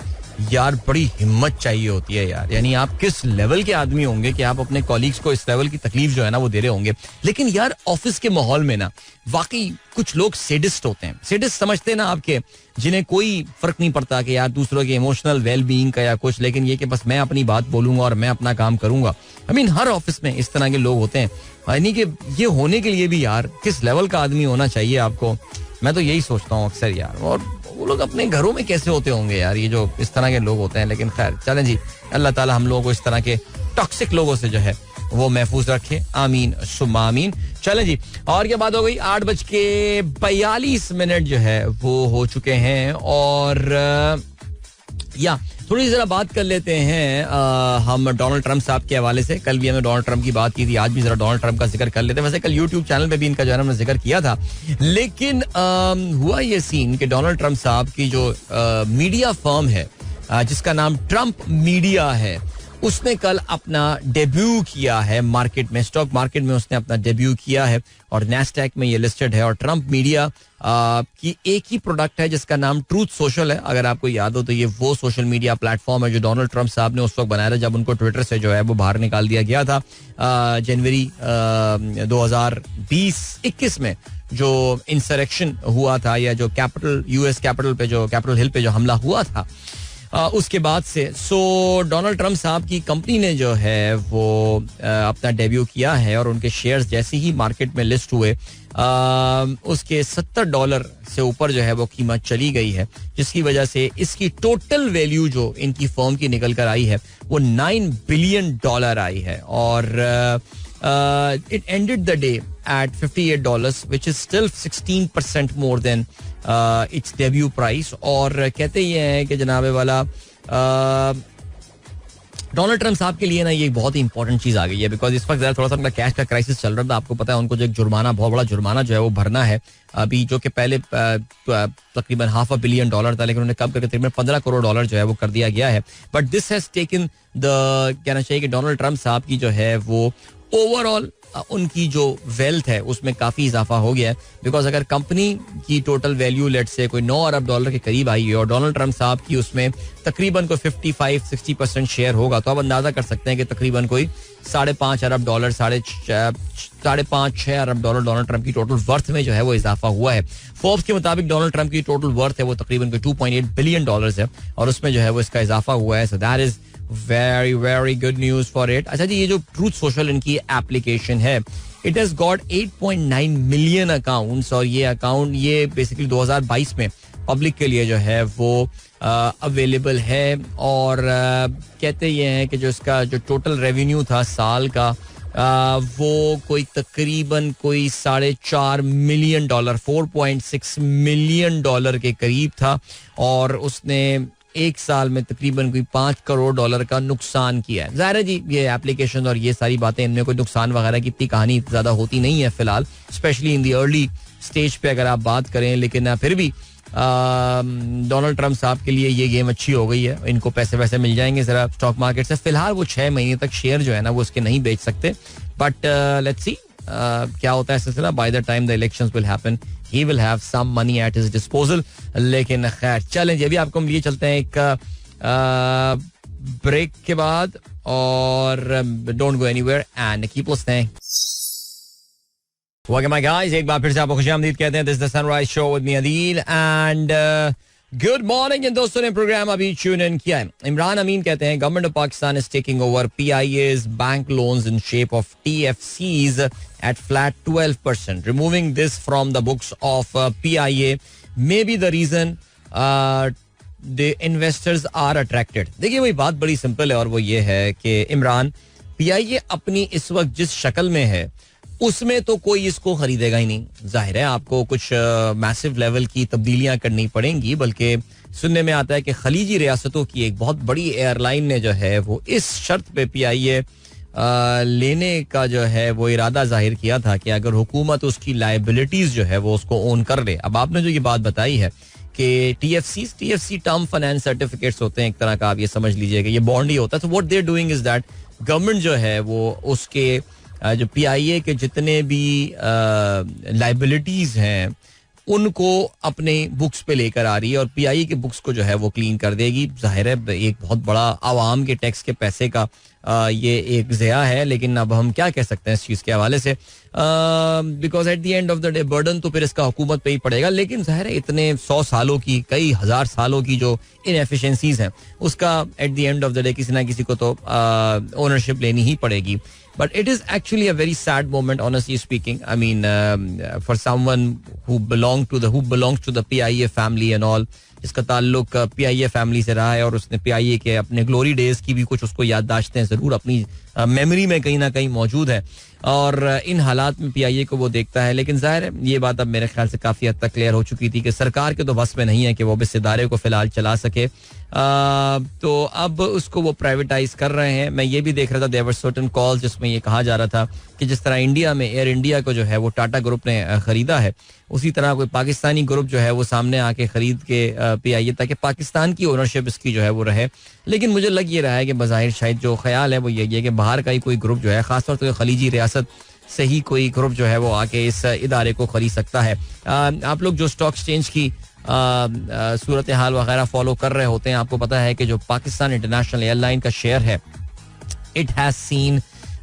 यार बड़ी हिम्मत चाहिए होती है यार. यानी आप किस लेवल के आदमी होंगे कि आप अपने कॉलीग्स को इस लेवल की तकलीफ जो है ना वो दे रहे होंगे. लेकिन यार ऑफिस के माहौल में ना वाकई कुछ लोग सेडिस्ट होते हैं. सेडिस्ट समझते हैं ना आपके, जिन्हें कोई फर्क नहीं पड़ता कि यार दूसरों के इमोशनल वेल बीइंग का या कुछ, लेकिन ये कि बस मैं अपनी बात बोलूंगा और मैं अपना काम करूंगा. आई मीन हर ऑफिस में इस तरह के लोग होते हैं. यानी कि ये होने के लिए भी यार किस लेवल का आदमी होना चाहिए आपको. मैं तो यही सोचता हूँ अक्सर यार. और वो लोग अपने घरों में कैसे होते होंगे यार, ये जो इस तरह के लोग होते हैं. लेकिन खैर चलें जी, अल्लाह ताला हम लोगों को इस तरह के टॉक्सिक लोगों से जो है वो महफूज रखे. आमीन सुम्मा आमीन. चलें जी, और क्या बात हो गई. 8:42 जो है वो हो चुके हैं. और या थोड़ी जरा बात कर लेते हैं हम डोनाल्ड ट्रंप साहब के हवाले से. कल भी हमने डोनाल्ड ट्रंप की बात की थी, आज भी जरा डोनाल्ड ट्रंप का जिक्र कर लेते हैं. वैसे कल यूट्यूब चैनल पे भी इनका जो है हमने जिक्र किया था. लेकिन हुआ ये सीन कि डोनाल्ड ट्रंप साहब की जो मीडिया फर्म है जिसका नाम ट्रंप मीडिया है, उसने कल अपना डेब्यू किया है मार्केट में, स्टॉक मार्केट में उसने अपना डेब्यू किया है और नैस्डैक में ये लिस्टेड है. और ट्रंप मीडिया की एक ही प्रोडक्ट है जिसका नाम ट्रूथ सोशल है. अगर आपको याद हो तो ये वो सोशल मीडिया प्लेटफॉर्म है जो डोनाल्ड ट्रंप साहब ने उस वक्त बनाया था जब उनको ट्विटर से जो है वो बाहर निकाल दिया गया था जनवरी 2021 में, जो इंसरेक्शन हुआ था या जो यूएस कैपिटल हिल पे जो हमला हुआ था उसके बाद से. सो डोनाल्ड ट्रंप साहब की कंपनी ने जो है वो अपना डेब्यू किया है और उनके शेयर्स जैसे ही मार्केट में लिस्ट हुए उसके $70 से ऊपर जो है वो कीमत चली गई है, जिसकी वजह से इसकी टोटल वैल्यू जो इनकी फर्म की निकल कर आई है वो $9 बिलियन आई है. और it ended the day at $58, which is still 16% more than its debut price. और कहते ये हैं कि जनाबे वाला डोनाल्ड ट्रंप साहब के लिए ना ये बहुत ही इंपॉर्टेंट चीज आ गई है, बिकॉज इस वक्त थोड़ा सा उनका कैश का क्राइसिस चल रहा था. आपको पता है उनको जो एक जुर्माना, बहुत बड़ा जुर्माना जो है वो भरना है अभी, जो कि पहले तकरीबन $500 बिलियन था, लेकिन उन्हें कम करके तकरीबन $15 करोड़ जो है वो कर दिया गया है. बट दिस हैज टेकन कहना चाहिए कि डोनाल्ड ट्रंप साहब की जो है वो ओवरऑल उनकी जो वेल्थ है उसमें काफी इजाफा हो गया है. बिकॉज अगर कंपनी की टोटल वैल्यू लेट से कोई $9 अरब के करीब आई है और डोनाल्ड ट्रंप साहब की उसमें तकरीबन कोई 55-60% शेयर होगा, तो आप अंदाजा कर सकते हैं कि तकरीबन कोई $5.5 अरब, $5.5-6 अरब डोनाल्ड ट्रंप की टोटल वर्थ में जो है वो इजाफा हुआ है. फोर्ब्स के मुताबिक डोनाल्ड ट्रंप की टोटल वर्थ है वो तकरीबन कोई $2.8 बिलियन है और उसमें जो है वो इसका इजाफा हुआ है. So that is very very good news for it. अच्छा जी, ये जो ट्रूथ सोशल इनकी एप्लीकेशन है, it has got 8.9 million accounts और ये अकाउंट ये बेसिकली 2022 में पब्लिक के लिए जो है वो अवेलेबल है. और कहते ये हैं कि जो इसका जो टोटल रेवेन्यू था साल का वो कोई तकरीबन कोई $4.5 मिलियन, $4.6 मिलियन के करीब था और उसने एक साल में तकरीबन कोई $5 करोड़ का नुकसान किया है. जाहिर है जी, ये एप्लीकेशन और ये सारी बातें, इनमें कोई नुकसान वगैरह की इतनी कहानी ज्यादा होती नहीं है फिलहाल, specially in the early stage पे अगर आप बात करें. लेकिन फिर भी डोनाल्ड ट्रंप साहब के लिए ये गेम अच्छी हो गई है. इनको पैसे वैसे मिल जाएंगे जरा स्टॉक मार्केट से. फिलहाल वो 6 महीने तक शेयर जो है ना वो उसके नहीं बेच सकते. बट लेट्स सी क्या होता है सिलसिला. By the time the elections will happen he will have some money at his disposal. लेकिन खैर चलें जी, अभी आपको हम लिए चलते हैं एक ब्रेक के बाद और don't go anywhere and keep listening. Welcome my guys, एक बार फिर से आपको खुशामदीद कहते हैं. This is the Sunrise Show with me Adil and good morning. इन दोस्तों ने प्रोग्राम अभी ट्यून इन किया है. इमरान अमीन कहते हैं government of Pakistan is taking over PIA's bank loans in shape of TFCs at flat 12%. Removing this from the books of PIA may be the reason the investors are attracted. देखिए वही बात बड़ी सिंपल है और वो ये है कि इमरान, PIA अपनी इस वक्त जिस शक्ल में है उसमें तो कोई इसको खरीदेगा ही नहीं. जाहिर है आपको कुछ मैसिव लेवल की तब्दीलियां करनी पड़ेंगी, बल्कि सुनने में आता है कि खलीजी रियासतों की एक बहुत बड़ी एयरलाइन ने जो है वो इस शर्त पे PIA लेने का जो है वो इरादा जाहिर किया था कि अगर हुकूमत उसकी लायबिलिटीज जो है वो उसको ओन कर ले. अब आपने जो ये बात बताई है कि TFC टर्म फाइनेंस सर्टिफिकेट्स होते हैं एक तरह का, आप ये समझ लीजिएगा ये बॉन्ड ही होता है. तो what they are doing is that government जो है वो उसके जो PIA के जितने भी लाइबिलिटीज हैं उनको अपने बुक्स पे लेकर आ रही है और पीआईए के बुक्स को जो है वो क्लीन कर देगी. जाहिर है एक बहुत बड़ा आवाम के टैक्स के पैसे का ये एक ज़िया है, लेकिन अब हम क्या कह सकते हैं इस चीज़ के हवाले से, because at the end of the day burden तो फिर इसका हुकूमत पे ही पड़ेगा. लेकिन जाहिर है इतने 100 सालों की, कई हज़ार सालों की जो इनएफिशिएंसीज हैं उसका at the end of the day किसी ना किसी को तो ओनरशिप लेनी ही पड़ेगी. But it is actually a very sad moment, honestly speaking. I mean, for someone who belongs to the PIA family and all, जिसका ताल्लुक PIA फैमिली से रहा है और उसने PIA के अपने ग्लोरी डेज की भी कुछ उसको याददाश्तें ज़रूर अपनी मेमोरी में कहीं ना कहीं मौजूद है और इन हालात में PIA को वो देखता है. लेकिन जाहिर है ये बात अब मेरे ख्याल से काफ़ी हद तक क्लियर हो चुकी थी कि सरकार के तो बस में नहीं है कि वो इस इदारे को फिलहाल चला सके. तो अब उसको वो प्राइवेटाइज कर रहे हैं. मैं ये भी देख रहा था, देयर वर सर्टेन कॉल्स जिसमें ये कहा जा रहा था कि जिस तरह इंडिया में एयर इंडिया को जो है वो टाटा ग्रुप ने खरीदा है, उसी तरह कोई पाकिस्तानी ग्रुप जो है वो सामने आके खरीद के PIA, ताकि पाकिस्तान की ओनरशिप इसकी जो है वो रहे. लेकिन मुझे लग ये रहा है कि बज़ाहिर शायद जो ख्याल है वो ये है कि बाहर का ही कोई ग्रुप जो है, खासतौर पर खलीजी रियासत से ही कोई ग्रुप जो है वो आके इस इदारे को खरीद सकता है. आप लोग जो स्टॉक एक्सचेंज की सूरत हाल वगैरह फॉलो कर रहे होते हैं, आपको पता है कि जो पाकिस्तान इंटरनेशनल एयरलाइन का शेयर है, इट हैज सीन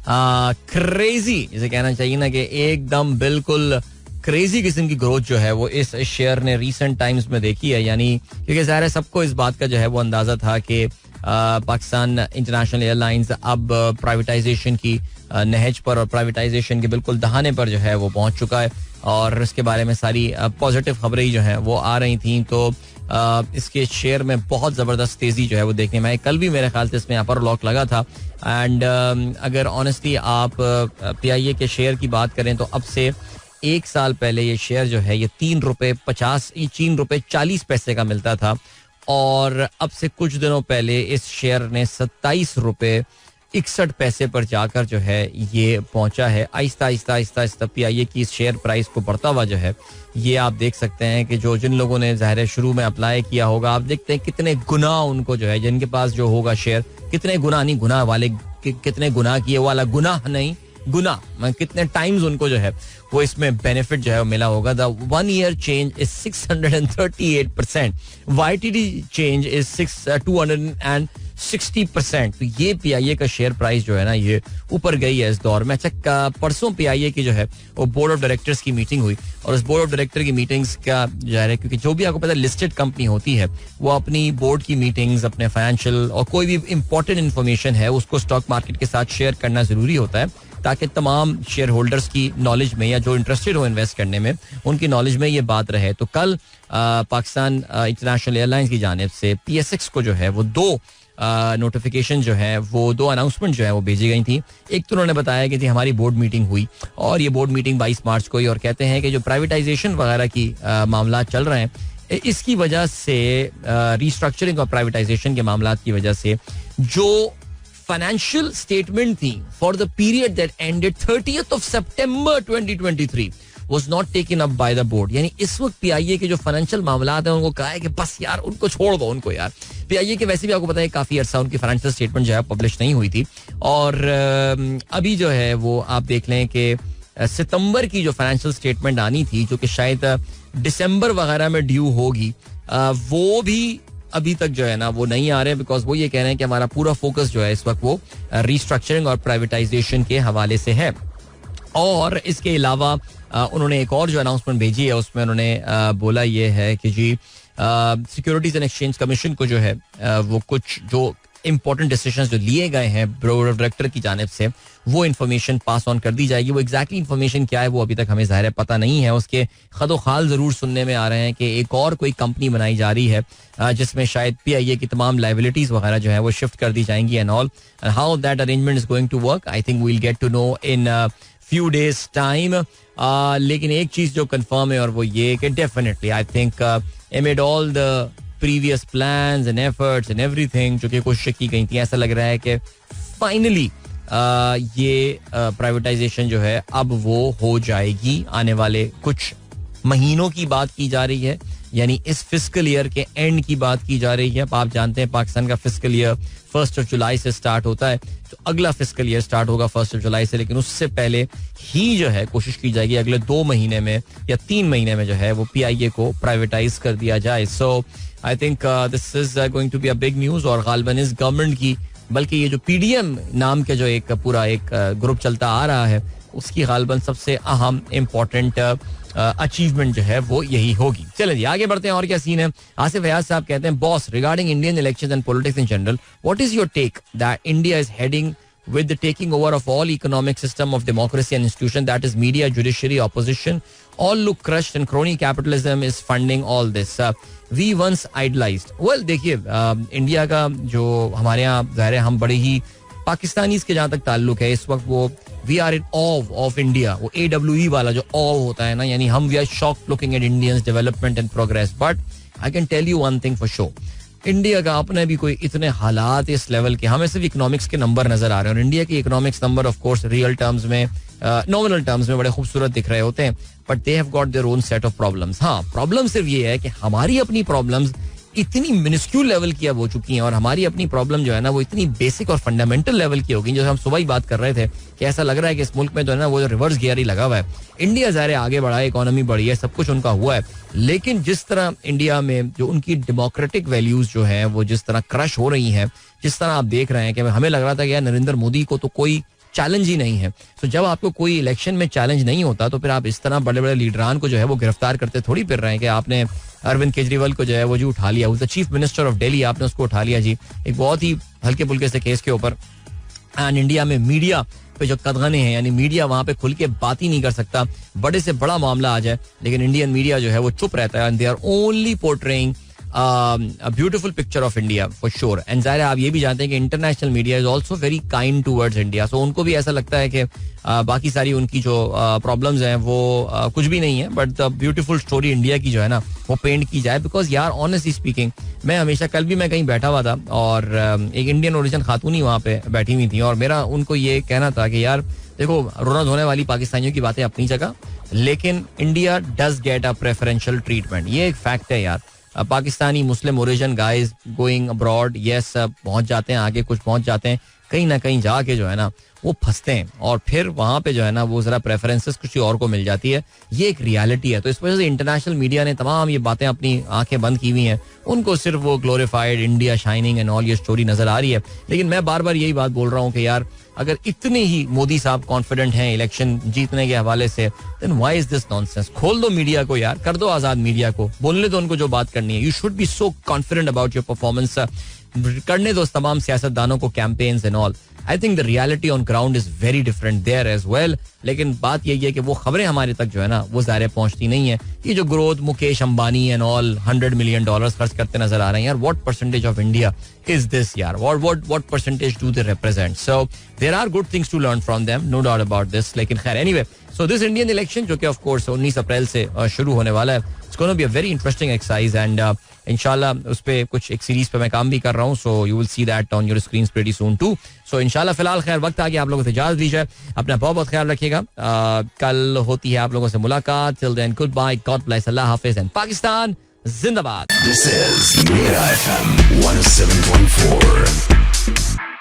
क्रेजी, जिसे कहना चाहिए ना कि एकदम बिल्कुल क्रेजी किस्म की ग्रोथ जो है वो इस शेयर ने रीसेंट टाइम्स में देखी है. यानी क्योंकि ज़ाहिर है सबको इस बात का जो है वो अंदाजा था कि पाकिस्तान इंटरनेशनल एयरलाइंस अब प्राइवेटाइजेशन की नहज पर और प्राइवेटाइजेशन के बिल्कुल दहाने पर जो है वो पहुंच चुका है और इसके बारे में सारी पॉजिटिव खबरें जो हैं वो आ रही थी. तो इसके शेयर में बहुत ज़बरदस्त तेज़ी जो है वो देखने में आई. कल भी मेरे ख्याल से इसमें अपर लॉक लगा था. एंड अगर ऑनेस्टली आप PIA के शेयर की बात करें तो अब से 1 साल पहले ये शेयर जो है ये ₹3.40 का मिलता था और अब से कुछ दिनों पहले इस शेयर ने ₹27.61 पर जाकर जो है ये पहुंचा है. आहिस्ता आहिस्ता PIA की इस शेयर प्राइस को बढ़ता हुआ जो है ये आप देख सकते हैं कि जिन लोगों ने ज़ाहिर शुरू में अप्लाई किया होगा, आप देखते हैं कितने गुना उनको जो है, जिनके पास जो होगा शेयर, कितने गुना नहीं, गुना वाले कितने गुना किए वाला गुनाह नहीं, गुना कितने टाइम्स उनको जो है वो इसमें बेनिफिट जो है वो मिला होगा. The 1 year change is 638%. YTD change is 260%. तो ये PIA का शेयर प्राइस जो है ना ये ऊपर गई है इस दौर में. अच्छा, परसों PIA की जो है वो बोर्ड ऑफ डायरेक्टर्स की मीटिंग हुई और उस बोर्ड ऑफ डायरेक्टर की मीटिंग्स का जो है, क्योंकि जो भी आपको पता है लिस्टेड कंपनी होती है वो अपनी बोर्ड की मीटिंग्स, अपने फाइनेंशियल और कोई भी इंपॉर्टेंट इन्फॉर्मेशन है उसको स्टॉक मार्केट के साथ शेयर करना जरूरी होता है ताकि तमाम शेयर होल्डर्स की नॉलेज में या जो इंटरेस्टेड हो इन्वेस्ट करने में उनकी नॉलेज में ये बात रहे. तो कल पाकिस्तान इंटरनेशनल एयरलाइंस की जानिब से PSX को जो है वो 2 नोटिफिकेशन जो है वो 2 अनाउंसमेंट जो है वो भेजी गई थी. एक तो उन्होंने बताया कि हमारी बोर्ड मीटिंग हुई और ये बोर्ड मीटिंग 22 मार्च को हुई और कहते हैं कि जो प्राइवेटाइजेशन वगैरह की मामला चल रहे हैं इसकी वजह से, रिस्ट्रक्चरिंग और प्राइवेटाइजेशन के मामला की वजह से जो फाइनेंशियल स्टेटमेंट थी for the period that ended 30th of September 2023 was not taken up by the board. यानी इस वक्त PIA के जो फाइनेंशियल मामलात हैं उनको कहा है कि बस यार उनको छोड़ दो उनको यार. PIA के वैसे भी आपको पता है काफी अरसा उनकी फाइनेंशियल स्टेटमेंट जो है पब्लिश नहीं हुई थी और अभी जो है वो आप देख लें कि सितंबर की जो फाइनेंशियल स्टेटमेंट आनी थी जो कि शायद दिसंबर वगैरह में ड्यू होगी, वो भी अभी तक जो है ना वो नहीं आ रहे हैं बिकॉज वो ये कह रहे हैं कि हमारा पूरा फोकस जो है इस वक्त वो रिस्ट्रक्चरिंग और प्राइवेटाइजेशन के हवाले से है. और इसके अलावा उन्होंने एक और जो अनाउंसमेंट भेजी है उसमें उन्होंने बोला ये है कि जी सिक्योरिटीज एंड एक्सचेंज कमीशन को जो है वो कुछ जो इंपॉर्टेंट डिसीजंस जो लिए गए हैं बोर्ड ऑफ डायरेक्टर की जानिब से वो इन्फॉर्मेशन पास ऑन कर दी जाएगी. वो एग्जैक्टली इन्फॉर्मेशन क्या है वो अभी तक हमें ज़ाहिर है पता नहीं है. उसके खदो खाल जरूर सुनने में आ रहे हैं कि एक और कोई कंपनी बनाई जा रही है जिसमें शायद PIA की तमाम लाइबिलिटीज वगैरह जो है वो शिफ्ट कर दी जाएंगी and all. How that arrangement is going to work I think we will get to know in few days time. लेकिन एक चीज जो कंफर्म है और वो ये कि definitely I think amid all the previous plans and efforts and everything जो कि कोशिश की गई थी, ऐसा लग रहा है कि फाइनली ये प्राइवेटाइजेशन जो है अब वो हो जाएगी आने वाले कुछ महीनों की बात की जा रही है, यानी इस फिस्कल ईयर के एंड की बात की जा रही है. आप जानते हैं पाकिस्तान का फिस्कल ईयर 1 जुलाई से स्टार्ट होता है, तो अगला फिस्कल ईयर स्टार्ट होगा 1 जुलाई से, लेकिन उससे पहले ही जो है कोशिश की जाएगी अगले 2 महीने में या 3 महीने में जो है वो PIA को प्राइवेटाइज कर दिया जाए. So I think this is going to be a big news. और गालिबन इस गवर्नमेंट की, बल्कि ये जो PDM नाम के जो एक पूरा एक ग्रुप चलता आ रहा है, उसकी गालिबन सबसे अहम इम्पोर्टेंट अचीवमेंट जो है वो यही होगी. चलिए जी आगे बढ़ते हैं. और क्या सीन है. आसिफ फयाज साहब कहते हैं, boss regarding Indian elections and politics in general, what is your take that India is heading with the taking over of all economic system of democracy and institution, that is media, judiciary, opposition, all look crushed and crony capitalism is funding all this. We once idolized. Well देखिए इंडिया का जो हमारे यहाँ ज़ाहिर है हम बड़े ही पाकिस्तानीज़ के जहाँ तक ताल्लुक है इस वक्त वो we are in awe of India, वो AWE वाला जो ऑव होता है ना, यानी हम we are shocked looking at Indians development and progress. But I can tell you one thing for sure, India का अपने भी कोई इतने हालात इस लेवल के, हमें सिर्फ इकोनॉमिक्स के नंबर नजर आ रहे हैं, और इंडिया के economics number of course real terms में नॉमिनल टर्म्स में बड़े खूबसूरत दिख रहे होते हैं, but they have got their own set of problems. हाँ, प्रॉब्लम सिर्फ ये है कि हमारी अपनी प्रॉब्लम्स इतनी मिनिस्क्यूल लेवल की अब हो चुकी हैं, और हमारी अपनी प्रॉब्लम जो है ना वो इतनी बेसिक और फंडामेंटल लेवल की हो गई. जो हम सुबह ही बात कर रहे थे कि ऐसा लग रहा है कि इस मुल्क में जो है ना वो रिवर्स गियर ही लगा हुआ है. इंडिया ज़ाहिर आगे बढ़ा है, इकोनॉमी बढ़ी है, सब कुछ उनका हुआ है, लेकिन जिस तरह इंडिया में जो उनकी डेमोक्रेटिक वैल्यूज जो है वो जिस तरह क्रश हो रही हैं, जिस तरह आप देख रहे हैं कि हमें लग रहा था कि यार नरेंद्र मोदी को तो कोई चैलेंज ही नहीं है. तो जब आपको कोई इलेक्शन में चैलेंज नहीं होता तो फिर आप इस तरह बड़े बड़े लीडरान को जो है वो गिरफ्तार करते थोड़ी फिर रहे हैं कि आपने अरविंद केजरीवाल को जो है वो जी उठा लिया, the chief minister of Delhi, आपने उसको उठा लिया जी एक बहुत ही हल्के फुल्के से केस के ऊपर. एंड इंडिया में मीडिया पे जो कदगने हैं, यानी मीडिया वहां पे खुल के बात ही नहीं कर सकता, बड़े से बड़ा मामला आ जाए, लेकिन इंडियन मीडिया जो है वो चुप रहता है. And they are only portraying a beautiful picture of India for sure. And ज़ाहिर है आप ये भी जानते हैं कि international media is also very kind towards India. So उनको भी ऐसा लगता है कि बाकी सारी उनकी जो प्रॉब्लम्स हैं वो कुछ भी नहीं है, but the beautiful story India की जो है ना वो पेंट की जाए. बिकॉज यार ऑनेस्टली स्पीकिंग, मैं हमेशा, कल भी मैं कहीं बैठा हुआ था और एक इंडियन ओरिजिन खातून ही वहाँ पे बैठी हुई थी, और मेरा उनको ये कहना था कि यार देखो, रोना धोने वाली पाकिस्तानियों की बातें अपनी जगह, लेकिन India does get a preferential treatment. ये एक फैक्ट है यार. Pakistani Muslim origin guys going abroad, yes पहुंच जाते हैं आगे, कुछ पहुंच जाते हैं, कहीं ना कहीं जाके जो है ना वो फंसते हैं, और फिर वहां पे जो है ना वो जरा प्रेफरेंसेस किसी और को मिल जाती है. ये एक रियलिटी है. तो इस वजह से इंटरनेशनल मीडिया ने तमाम ये बातें अपनी आंखें बंद की हुई हैं, उनको सिर्फ वो glorified India shining and all ये स्टोरी नजर आ रही है. लेकिन मैं बार बार यही बात बोल रहा हूँ कि यार अगर इतने ही मोदी साहब कॉन्फिडेंट हैं इलेक्शन जीतने के हवाले से, then why is this nonsense. खोल दो मीडिया को यार, कर दो आजाद मीडिया को, बोलने दो उनको जो बात करनी है. You should be so confident about your performance. करने दो तमाम सियासतदानों को campaigns and all. I think the reality on ground is very different there as well. लेकिन बात यही है कि वो खबरें हमारे तक जो है ना वो ज़ाहिर पहुंचती नहीं है. ये जो growth Mukesh Ambani and all $100 million खर्च करते नजर आ रहे हैं यार, what percentage of India is this यार, what percentage do they represent. So there are good things to learn from them, no doubt about this. लेकिन खैर anyway, so this Indian election जो कि ऑफ कोर्स 19 अप्रैल से शुरू होने वाला है, it's gonna be a very interesting exercise. And इंशाल्लाह उस पे कुछ एक सीरीज पे मैं काम भी कर रहा हूँ, so you will see that on your screens pretty soon too. So इंशाल्लाह फिलहाल खैर वक्त आ गया आप लोगों से इजाजत दीजिए. अपना बहुत बहुत ख्याल रखिएगा. कल होती है आप लोगों से मुलाकात. Till then goodbye, God bless, अल्लाह हाफिज एंड पाकिस्तान जिंदाबाद. This is Mira FM 107.4.